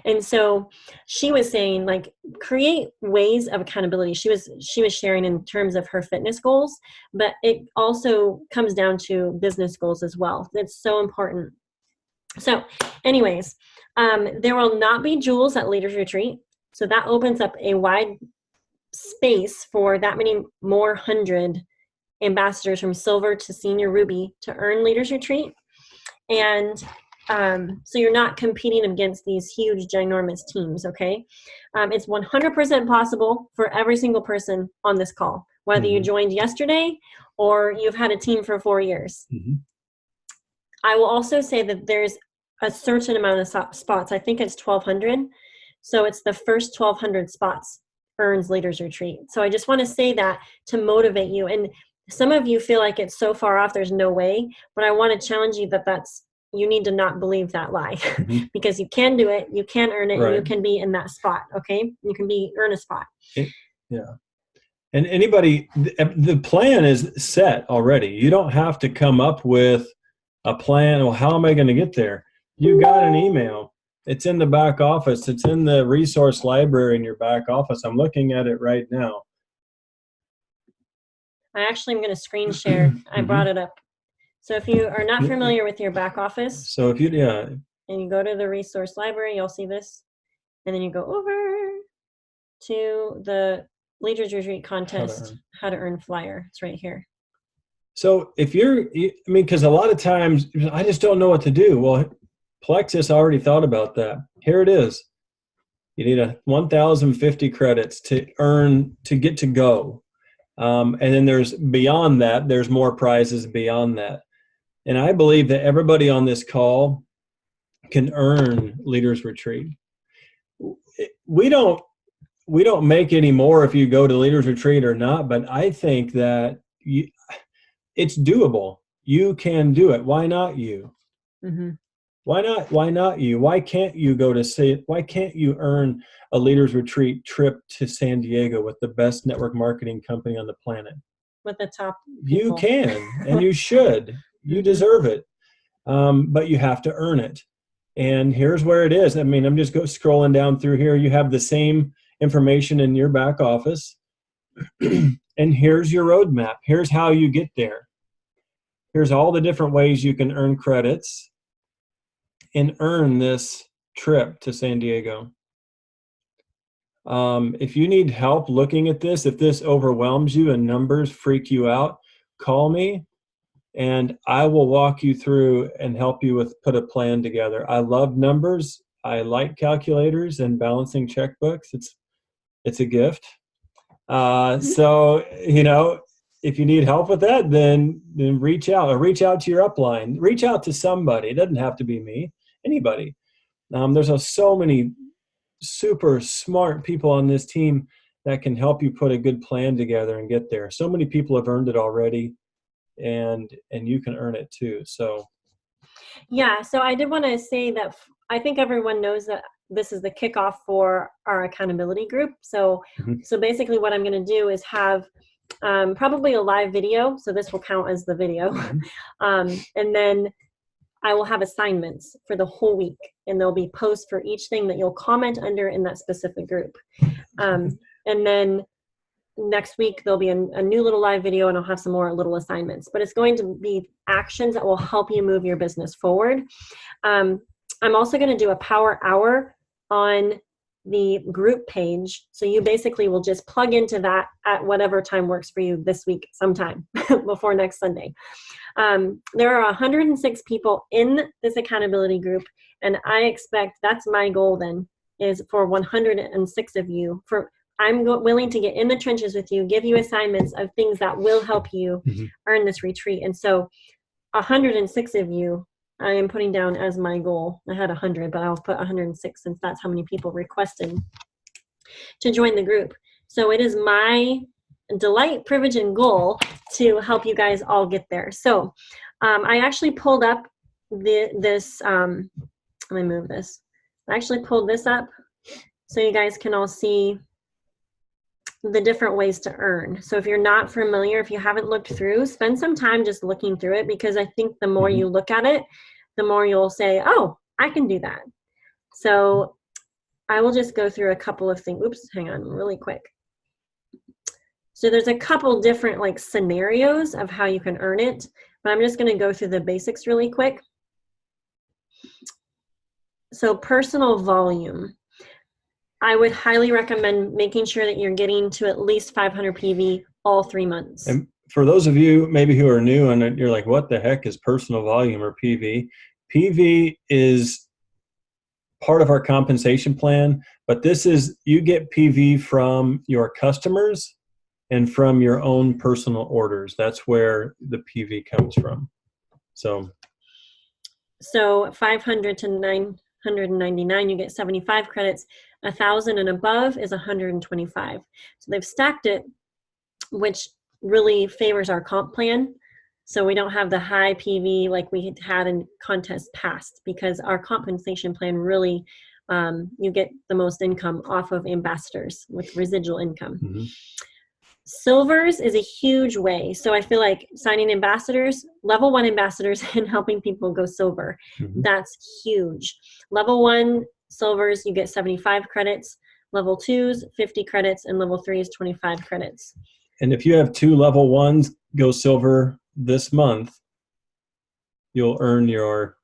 And so she was saying, like, create ways of accountability. She was sharing in terms of her fitness goals, but it also comes down to business goals as well. That's so important. So anyways, there will not be jewels at Leaders Retreat. So that opens up a wide space for that many more 100 ambassadors from silver to senior ruby to earn Leaders Retreat. And so you're not competing against these huge, ginormous teams, okay? It's 100% possible for every single person on this call, whether you joined yesterday or you've had a team for 4 years. I will also say that there's a certain amount of spots. I think it's 1,200. So it's the first 1,200 spots earns Leaders Retreat. So I just want to say that to motivate you. And some of you feel like it's so far off, there's no way. But I want to challenge you you need to not believe that lie because you can do it, you can earn it, right. And you can be in that spot, okay? You can earn a spot. Yeah. And anybody, the plan is set already. You don't have to come up with a plan. Well, how am I going to get there? You got an email. It's in the back office. It's in the resource library in your back office. I'm looking at it right now. I actually am going to screen share. I brought it up. So if you are not familiar with your back office, so if you and you go to the resource library, you'll see this, and then you go over to the Leaders Retreat contest, how to earn flyer. It's right here. So if because a lot of times I just don't know what to do. Well, Plexus already thought about that. Here it is. You need 1,050 credits to get to go. And then there's beyond that, there's more prizes beyond that. And I believe that everybody on this call can earn Leaders Retreat. We don't make any more if you go to Leaders Retreat or not, but I think that it's doable. You can do it. Why not you? Why not you? Why can't you why can't you earn a Leaders Retreat trip to San Diego with the best network marketing company on the planet? With the top people. You can, and you should. You deserve it. But you have to earn it. And here's where it is. I mean, I'm just scrolling down through here. You have the same information in your back office. And here's your roadmap. Here's how you get there. Here's all the different ways you can earn credits and earn this trip to San Diego. If you need help looking at this, if this overwhelms you and numbers freak you out, call me and I will walk you through and help you put a plan together. I love numbers. I like calculators and balancing checkbooks. It's a gift. So, if you need help with that, then reach out or reach out to your upline, reach out to somebody. It doesn't have to be me, anybody. There's so many super smart people on this team that can help you put a good plan together and get there. So many people have earned it already, and you can earn it too. So yeah, so I did want to say that I think everyone knows that this is the kickoff for our accountability group. So so basically what I'm going to do is have probably a live video, so this will count as the video. And then I will have assignments for the whole week, and there'll be posts for each thing that you'll comment under in that specific group. And then next week there'll be a new little live video, and I'll have some more little assignments. But it's going to be actions that will help you move your business forward. I'm also going to do a power hour on the group page. So you basically will just plug into that at whatever time works for you this week, sometime before next Sunday. There are 106 people in this accountability group, and I expect, that's my goal then, is for 106 of you. I'm willing to get in the trenches with you, give you assignments of things that will help you earn this retreat. And so 106 of you, I am putting down as my goal. I had 100, but I'll put 106 since that's how many people requested to join the group. So it is my delight, privilege, and goal to help you guys all get there. So I actually pulled up this, let me move this. I actually pulled this up so you guys can all see the different ways to earn. So if you're not familiar, if you haven't looked through, spend some time just looking through it, because I think the more you look at it, the more you'll say, oh, I can do that. So I will just go through a couple of things. Oops, hang on really quick. So there's a couple different scenarios of how you can earn it, but I'm just going to go through the basics really quick. So personal volume. I would highly recommend making sure that you're getting to at least 500 PV all 3 months. And for those of you maybe who are new and you're like, what the heck is personal volume or PV? PV is part of our compensation plan, but this is, you get PV from your customers and from your own personal orders. That's where the PV comes from. So 500 to 999, you get 75 credits. 1,000 and above is 125. So they've stacked it, which really favors our comp plan. So we don't have the high PV like we had in contests past, because our compensation plan really, you get the most income off of ambassadors with residual income. Silvers is a huge way. So I feel like signing ambassadors, level 1 ambassadors, and helping people go silver. That's huge. Level 1 silvers, you get 75 credits. Level 2s, 50 credits, and level 3s, 25 credits. And if you have 2 level 1s go silver this month, you'll earn your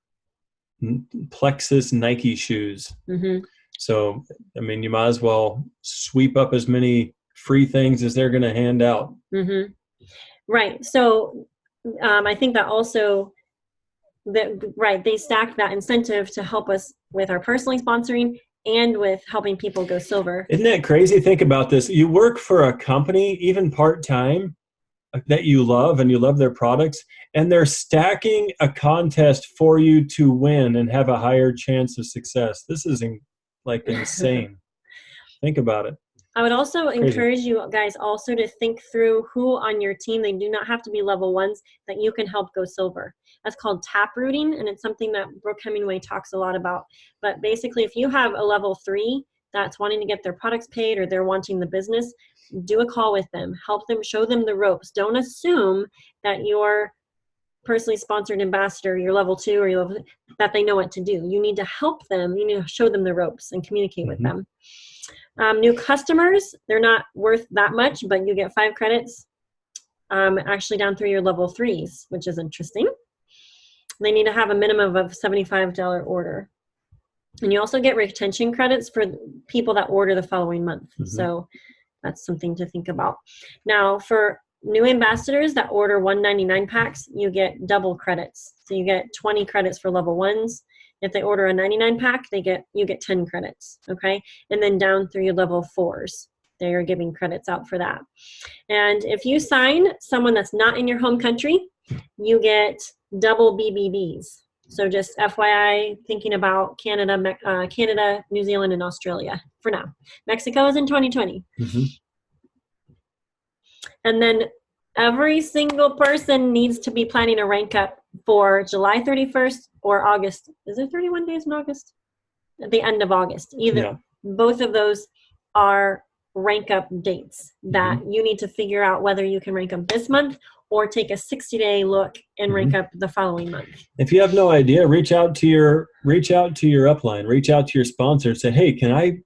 Plexus Nike shoes. So, I mean, you might as well sweep up as many free things as they're going to hand out. Right. So I think that also, they stacked that incentive to help us with our personally sponsoring and with helping people go silver. Isn't that crazy? Think about this. You work for a company, even part-time, that you love and you love their products, and they're stacking a contest for you to win and have a higher chance of success. This is insane. Think about it. I would also encourage you guys also to think through who on your team, they do not have to be level 1s, that you can help go silver. That's called tap rooting, and it's something that Brooke Hemingway talks a lot about. But basically, if you have a level 3 that's wanting to get their products paid, or they're wanting the business, do a call with them, help them, show them the ropes. Don't assume that your personally sponsored ambassador, your level 2 or your level, that they know what to do. You need to help them. You need to show them the ropes and communicate with them. New customers, they're not worth that much, but you get 5 credits actually down through your level 3s, which is interesting. They need to have a minimum of $75 order. And you also get retention credits for people that order the following month. So that's something to think about. Now, for new ambassadors that order 199 packs, you get double credits. So you get 20 credits for level 1s. If they order a 99 pack, you get 10 credits, okay? And then down through your level 4s, they are giving credits out for that. And if you sign someone that's not in your home country, you get double BBBs. So just FYI, thinking about Canada, New Zealand, and Australia for now. Mexico is in 2020. And then every single person needs to be planning a rank up for July 31st or August. Is there 31 days in August? At the end of August. Both of those are rank up dates that you need to figure out whether you can rank up this month or take a 60-day look and rank up the following month. If you have no idea, reach out to your upline, reach out to your sponsor and say, hey,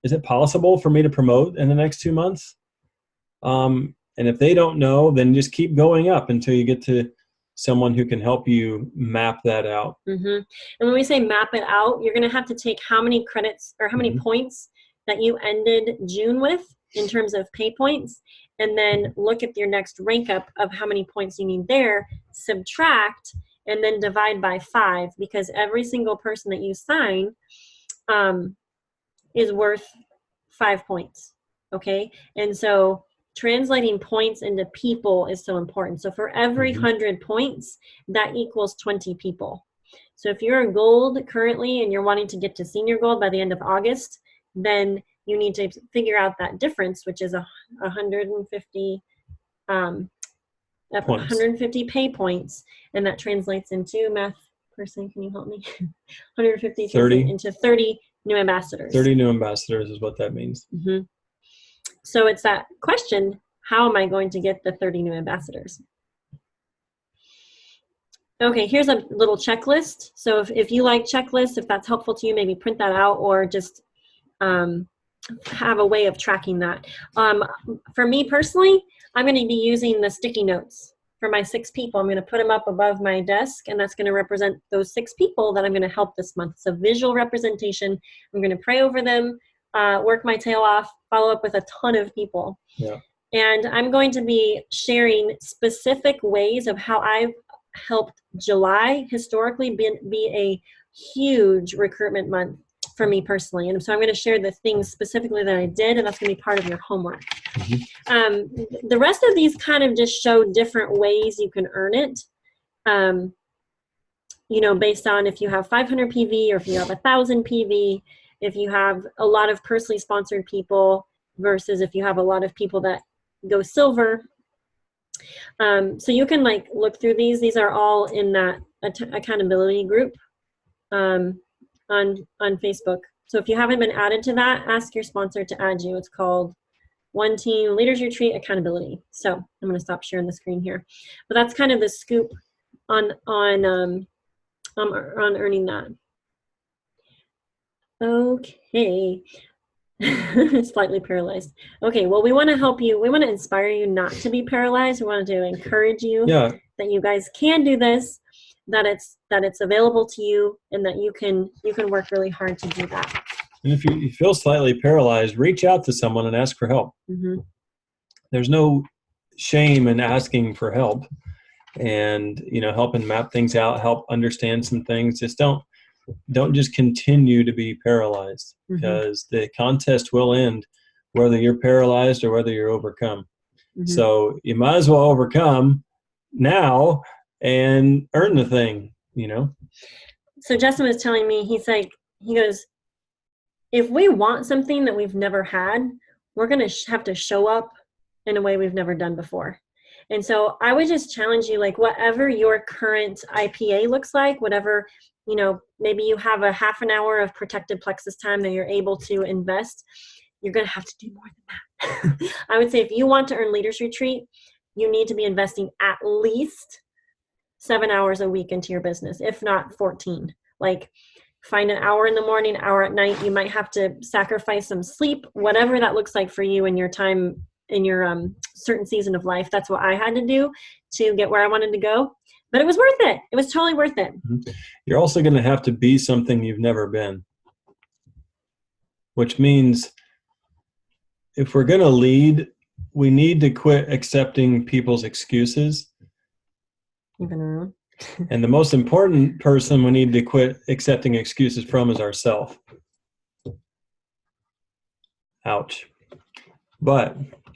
is it possible for me to promote in the next 2 months? And if they don't know, then just keep going up until you get to someone who can help you map that out. And when we say map it out, you're going to have to take how many credits or how many points that you ended June with in terms of pay points, and then look at your next rank up of how many points you need there, subtract, and then divide by 5, because every single person that you sign is worth 5 points, okay? And so translating points into people is so important. So for every 100 points, that equals 20 people. So if you're a gold currently and you're wanting to get to senior gold by the end of August, then you need to figure out that difference, which is 150 150 pay points, and that translates into, math person, can you help me? 150 into 30 new ambassadors. 30 new ambassadors is what that means. So it's that question, how am I going to get the 30 new ambassadors? Okay, here's a little checklist. So if you like checklists, if that's helpful to you, maybe print that out or just have a way of tracking that. For me personally, I'm going to be using the sticky notes for my 6 people. I'm going to put them up above my desk, and that's going to represent those 6 people that I'm going to help this month. It's a visual representation. I'm going to pray over them, work my tail off, follow up with a ton of people. And I'm going to be sharing specific ways of how I've helped July historically be a huge recruitment month for me personally. And so I'm going to share the things specifically that I did, and that's going to be part of your homework. The rest of these kind of just show different ways you can earn it, based on if you have 500 PV or if you have 1,000 PV, if you have a lot of personally sponsored people versus if you have a lot of people that go silver. So you can look through these. These are all in that accountability group on Facebook. So if you haven't been added to that, ask your sponsor to add you. It's called One Team Leaders Retreat Accountability. So I'm going to stop sharing the screen here. But that's kind of the scoop on earning that. Okay. Slightly paralyzed. Okay, well, we want to help you. We want to inspire you not to be paralyzed. We want to encourage you that you guys can do this, that it's available to you, and that you can work really hard to do that. And if you feel slightly paralyzed, reach out to someone and ask for help. There's no shame in asking for help, and helping map things out, help understand some things. Just don't just continue to be paralyzed, because the contest will end whether you're paralyzed or whether you're overcome. So you might as well overcome now and earn the thing, So Justin was telling me, he goes, if we want something that we've never had, we're going to have to show up in a way we've never done before. And so I would just challenge you, whatever your current IPA looks like, whatever, maybe you have a half an hour of protected plexus time that you're able to invest, you're going to have to do more than that. I would say if you want to earn Leaders Retreat, you need to be investing at least 7 hours a week into your business, if not 14. Find an hour in the morning, an hour at night. You might have to sacrifice some sleep, whatever that looks like for you in your time, in your certain season of life. That's what I had to do to get where I wanted to go. But it was worth it. It was totally worth it. You're also going to have to be something you've never been, which means if we're going to lead, we need to quit accepting people's excuses. And the most important person we need to quit accepting excuses from is ourselves. Ouch. But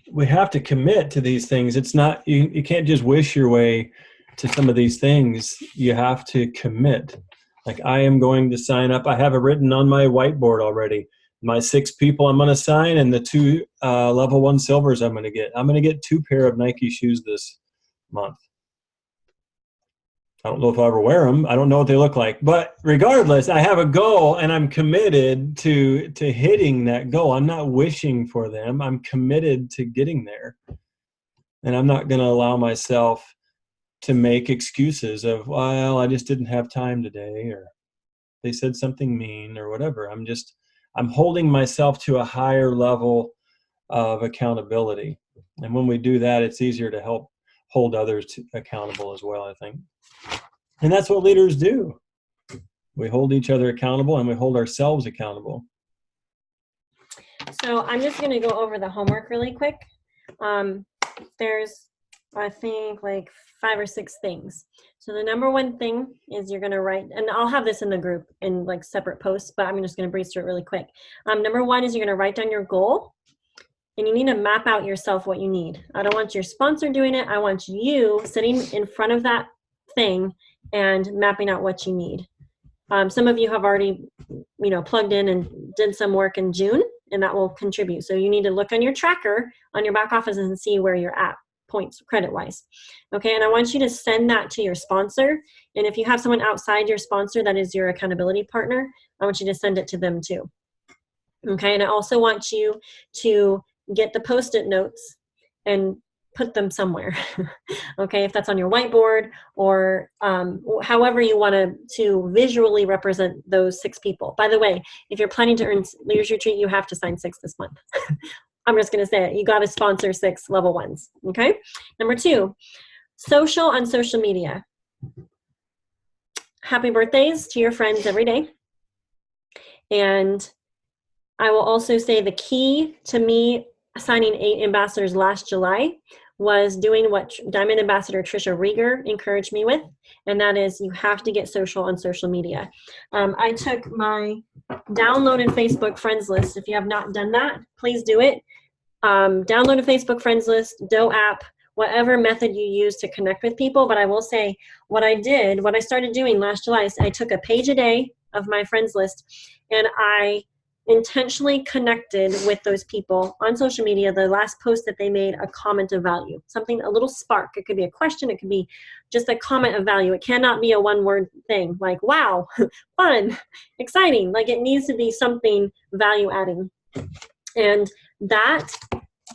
we have to commit to these things. It's not, you can't just wish your way to some of these things. You have to commit. Like, I am going to sign up. I have it written on my whiteboard already. My 6 people I'm going to sign, and the 2 level 1 silvers I'm going to get. I'm going to get 2 pair of Nike shoes this month. I don't know if I'll ever wear them. I don't know what they look like. But regardless, I have a goal, and I'm committed to hitting that goal. I'm not wishing for them. I'm committed to getting there. And I'm not going to allow myself to make excuses of, well, I just didn't have time today, or they said something mean, or whatever. I'm holding myself to a higher level of accountability. And when we do that, it's easier to help hold others accountable as well, I think. And that's what leaders do. We hold each other accountable, and we hold ourselves accountable. So I'm just going to go over the homework really quick. There's, I think, like 5 or 6 things. So the number one thing is you're going to write, and I'll have this in the group in like separate posts, but I'm just going to breeze through it really quick. Number one is you're going to write down your goal, and you need to map out yourself what you need. I don't want your sponsor doing it. I want you sitting in front of that thing and mapping out what you need. Some of you have already, plugged in and did some work in June, and that will contribute. So you need to look on your tracker on your back office and see where you're at points credit-wise. Okay, and I want you to send that to your sponsor. And if you have someone outside your sponsor that is your accountability partner, I want you to send it to them too. Okay, and I also want you to get the Post-it notes and put them somewhere. Okay, if that's on your whiteboard or however you want to visually represent those 6 people. By the way, if you're planning to earn Leaders Retreat, you have to sign 6 this month. I'm just going to say it. You got to sponsor 6 level 1s. Okay. Number 2, social on social media. Happy birthdays to your friends every day. And I will also say the key to me signing 8 ambassadors last July was doing what Diamond Ambassador Trisha Rieger encouraged me with, and that is you have to get social on social media. I took my downloaded Facebook friends list. If you have not done that, please do it. Download a Facebook friends list, Doe app, whatever method you use to connect with people. But I will say what I started doing last July is I took a page a day of my friends list, and I intentionally connected with those people on social media. The last post that they made, a comment of value, something, a little spark. It could be a question. It could be just a comment of value. It cannot be a one-word thing like, wow, fun, exciting. Like, it needs to be something value-adding. And that,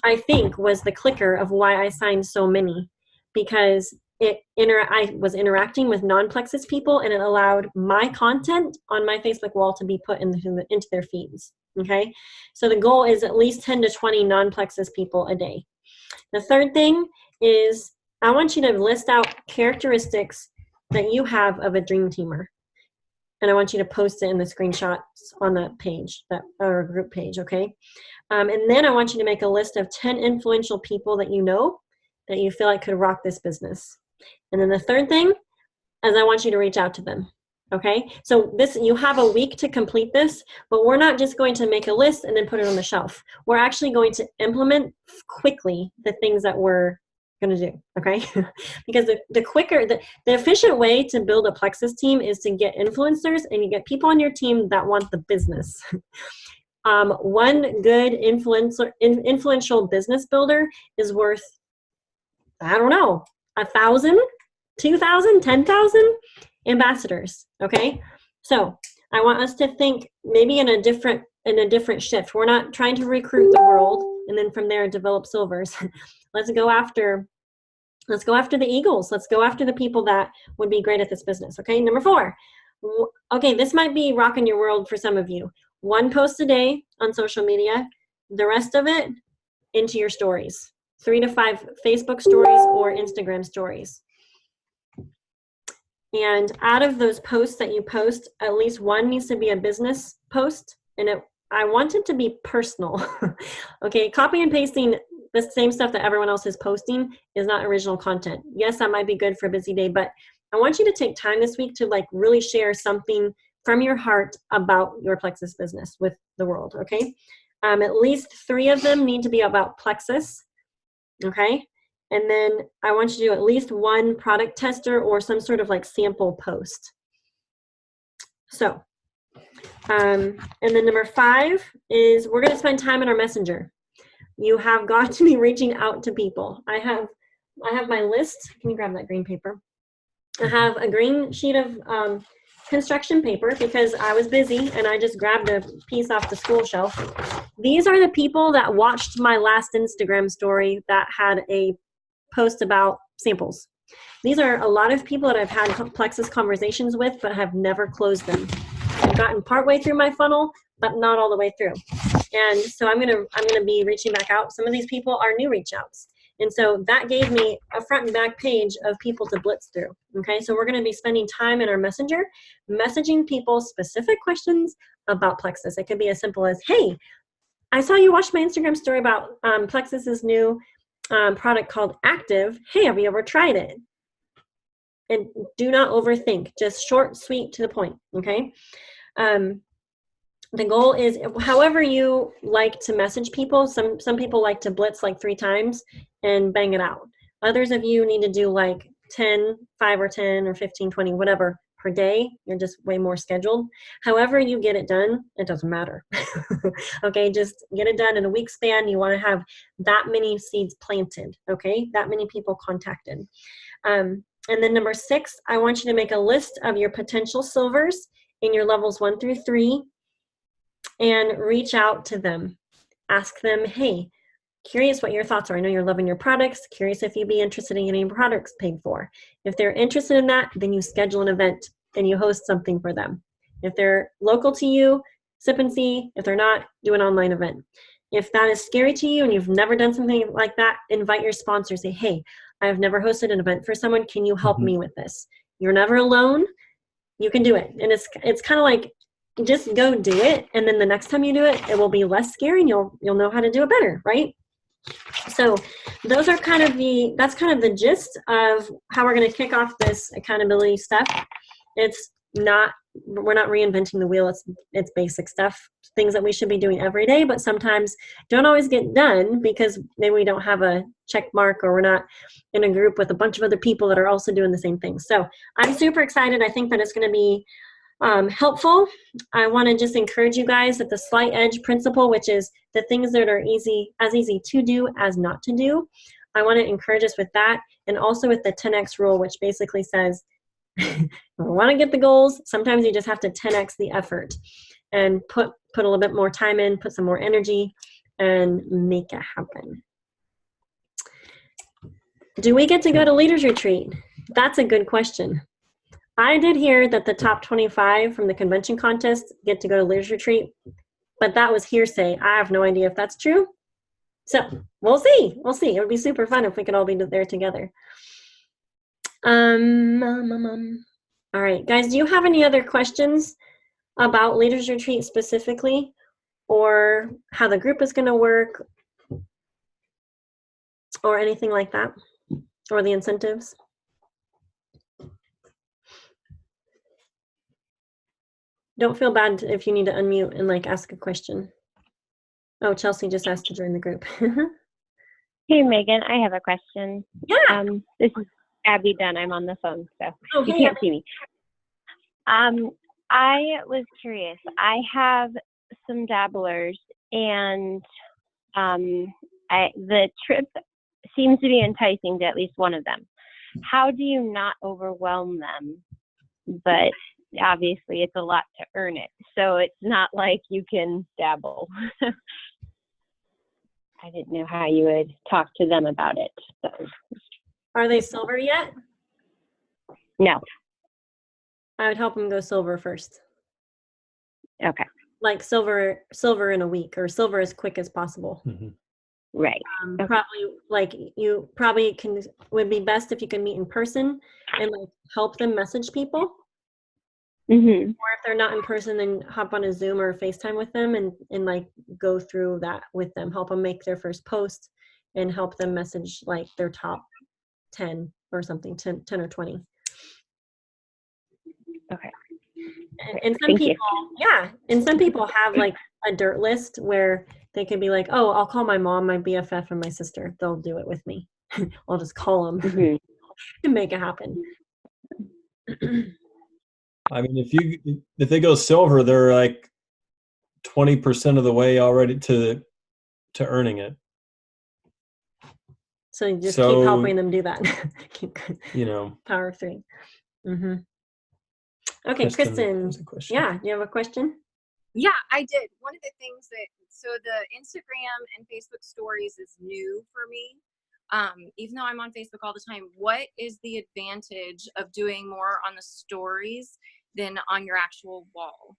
I think, was the clicker of why I signed so many, because I was interacting with non-Plexus people, and it allowed my content on my Facebook wall to be put into their feeds. Okay, so the goal is at least 10 to 20 non-Plexus people a day. The third thing is I want you to list out characteristics that you have of a dream teamer, and I want you to post it in the screenshots on that page, or group page. Okay, and then I want you to make a list of 10 influential people that you know that you feel like could rock this business. And then the third thing is I want you to reach out to them. Okay, so you have a week to complete this, but we're not just going to make a list and then put it on the shelf. We're actually going to implement quickly the things that we're going to do. Okay, because the quicker, the efficient way to build a Plexus team is to get influencers, and you get people on your team that want the business. One good influential business builder is worth, I don't know, 1,000, 2,000, 10,000 ambassadors. Okay, so I want us to think maybe in a different shift. We're not trying to recruit the world and then from there develop silvers. Let's go after the eagles. Let's go after the people that would be great at this business. Okay, number 4, Okay, this might be rocking your world for some of you. 1 post a day on social media, the rest of it into your stories. 3 to 5 Facebook stories or Instagram stories. And out of those posts that you post, at least 1 needs to be a business post, and I want it to be personal. Okay, copy and pasting the same stuff that everyone else is posting is not original content. Yes, that might be good for a busy day, but I want you to take time this week to like really share something from your heart about your Plexus business with the world, okay? At least 3 of them need to be about Plexus, okay? And then I want you to do at least 1 product tester or some sort of like sample post. So, and then number 5 is we're going to spend time in our messenger. You have got to be reaching out to people. I have my list. Can you grab that green paper? I have a green sheet of construction paper because I was busy and I just grabbed a piece off the school shelf. These are the people that watched my last Instagram story that had a post about samples. These are a lot of people that I've had Plexus conversations with but have never closed them. I've gotten partway through my funnel, but not all the way through. And so I'm gonna be reaching back out. Some of these people are new reach outs. And so that gave me a front and back page of people to blitz through. Okay, so we're gonna be spending time in our messenger, messaging people specific questions about Plexus. It could be as simple as, hey, I saw you watched my Instagram story about Plexus's new product called Active. Hey, have you ever tried it? And do not overthink, just short, sweet, to the point, okay? The goal is, however you like to message people, some people like to blitz like 3 times and bang it out. Others of you need to do like 10, 5 or 10 or 15, 20, whatever per day. You're just way more scheduled. However you get it done, it doesn't matter. Okay, just get it done in a week span. You want to have that many seeds planted, okay? That many people contacted. And then number 6, I want you to make a list of your potential silvers in your levels 1 through 3 and reach out to them. Ask them, hey, curious what your thoughts are. I know you're loving your products. Curious if you'd be interested in getting products paid for. If they're interested in that, then you schedule an event and you host something for them. If they're local to you, sip and see. If they're not, do an online event. If that is scary to you and you've never done something like that, invite your sponsor. Say, hey, I've never hosted an event for someone. Can you help me with this? You're never alone. You can do it. And it's kind of like, just go do it. And then the next time you do it, it will be less scary and you'll know how to do it better, right? So those are that's kind of the gist of how we're going to kick off this accountability stuff. We're not reinventing the wheel. It's basic stuff, things that we should be doing every day, but sometimes don't always get done because maybe we don't have a check mark or we're not in a group with a bunch of other people that are also doing the same thing. So I'm super excited. I think that it's going to be helpful. I want to just encourage you guys that the slight edge principle, which is the things that are easy to do as not to do. I want to encourage us with that, and also with the 10x rule, which basically says, if we want to get the goals, sometimes you just have to 10x the effort and put a little bit more time in, put some more energy, and make it happen. Do we get to go to Leaders Retreat? That's a good question. I did hear that the top 25 from the convention contest get to go to Leaders Retreat, but that was hearsay. I have no idea if that's true. So we'll see. We'll see. It would be super fun if we could all be there together. All right, guys, do you have any other questions about Leaders Retreat specifically, or how the group is going to work, or anything like that, or the incentives? Don't feel bad if you need to unmute and like ask a question. Oh, Chelsea just asked to join the group. Hey, Megan, I have a question. Yeah. This is Abby Dunn. I'm on the phone, so you hey, can't see me. I was curious. I have some dabblers, and the trip seems to be enticing to at least one of them. How do you not overwhelm them? But obviously, it's a lot to earn it, so it's not like you can dabble. I didn't know how you would talk to them about it. So. Are they silver yet? No. I would help them go silver first. Okay. Like silver in a week, or silver as quick as possible. Right. Okay. Probably like you probably would be best if you can meet in person and like help them message people. Mm-hmm. Or if they're not in person, then hop on a Zoom or a FaceTime with them and like go through that with them, help them make their first post and help them message like their top 10 or something, 10 or 20. Okay. And some Thank people, you. and some people have like a dirt list where they can be like, oh, I'll call my mom, my BFF, and my sister. They'll do it with me. I'll just call them Mm-hmm. and make it happen. I mean, if they go silver, they're like 20% of the way already to earning it. So you just keep helping them do that. Power of 3. Mm-hmm. Okay, Kristen. Yeah, do you have a question? Yeah, I did. One of the things so the Instagram and Facebook stories is new for me. Even though I'm on Facebook all the time, what is the advantage of doing more on the stories than on your actual wall?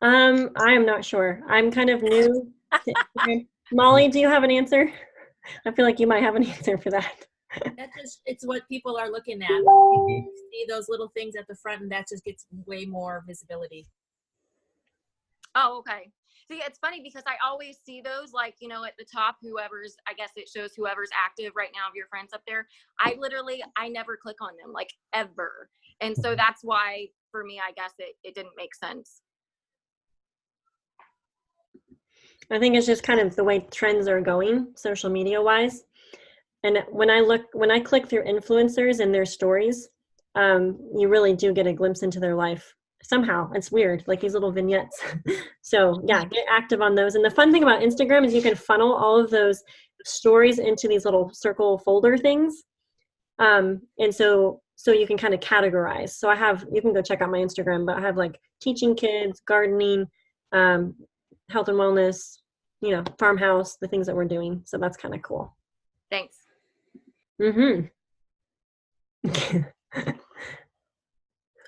I am not sure. I'm kind of new to Instagram. Molly, do you have an answer? I feel like you might have an answer for that. It's what people are looking at. You see those little things at the front, and that just gets way more visibility. Oh, okay. See, it's funny because I always see those, like, at the top, I guess it shows whoever's active right now of your friends up there. I never click on them, like, ever. And so that's why, for me, I guess it didn't make sense. I think it's just kind of the way trends are going, social media wise. And when I click through influencers and their stories, you really do get a glimpse into their life. Somehow it's weird, like these little vignettes. So yeah, get active on those. And the fun thing about Instagram is you can funnel all of those stories into these little circle folder things. And so you can kind of categorize. So you can go check out my Instagram, but I have like teaching kids, gardening, health and wellness, farmhouse, the things that we're doing. So that's kind of cool. Thanks. Mm-hmm.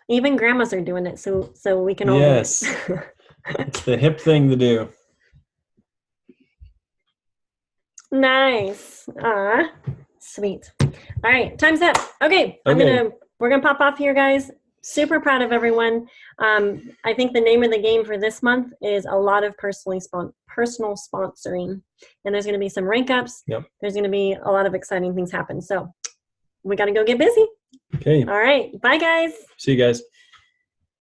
Even grandmas are doing it, so we can all do it. Yes. It's the hip thing to do. Nice. Sweet. All right, time's up. Okay. We're gonna pop off here, guys. Super proud of everyone. I think the name of the game for this month is a lot of personal sponsoring, and there's going to be some rank ups. Yep. There's going to be a lot of exciting things happen. So we got to go get busy. Okay. All right. Bye, guys. See you guys.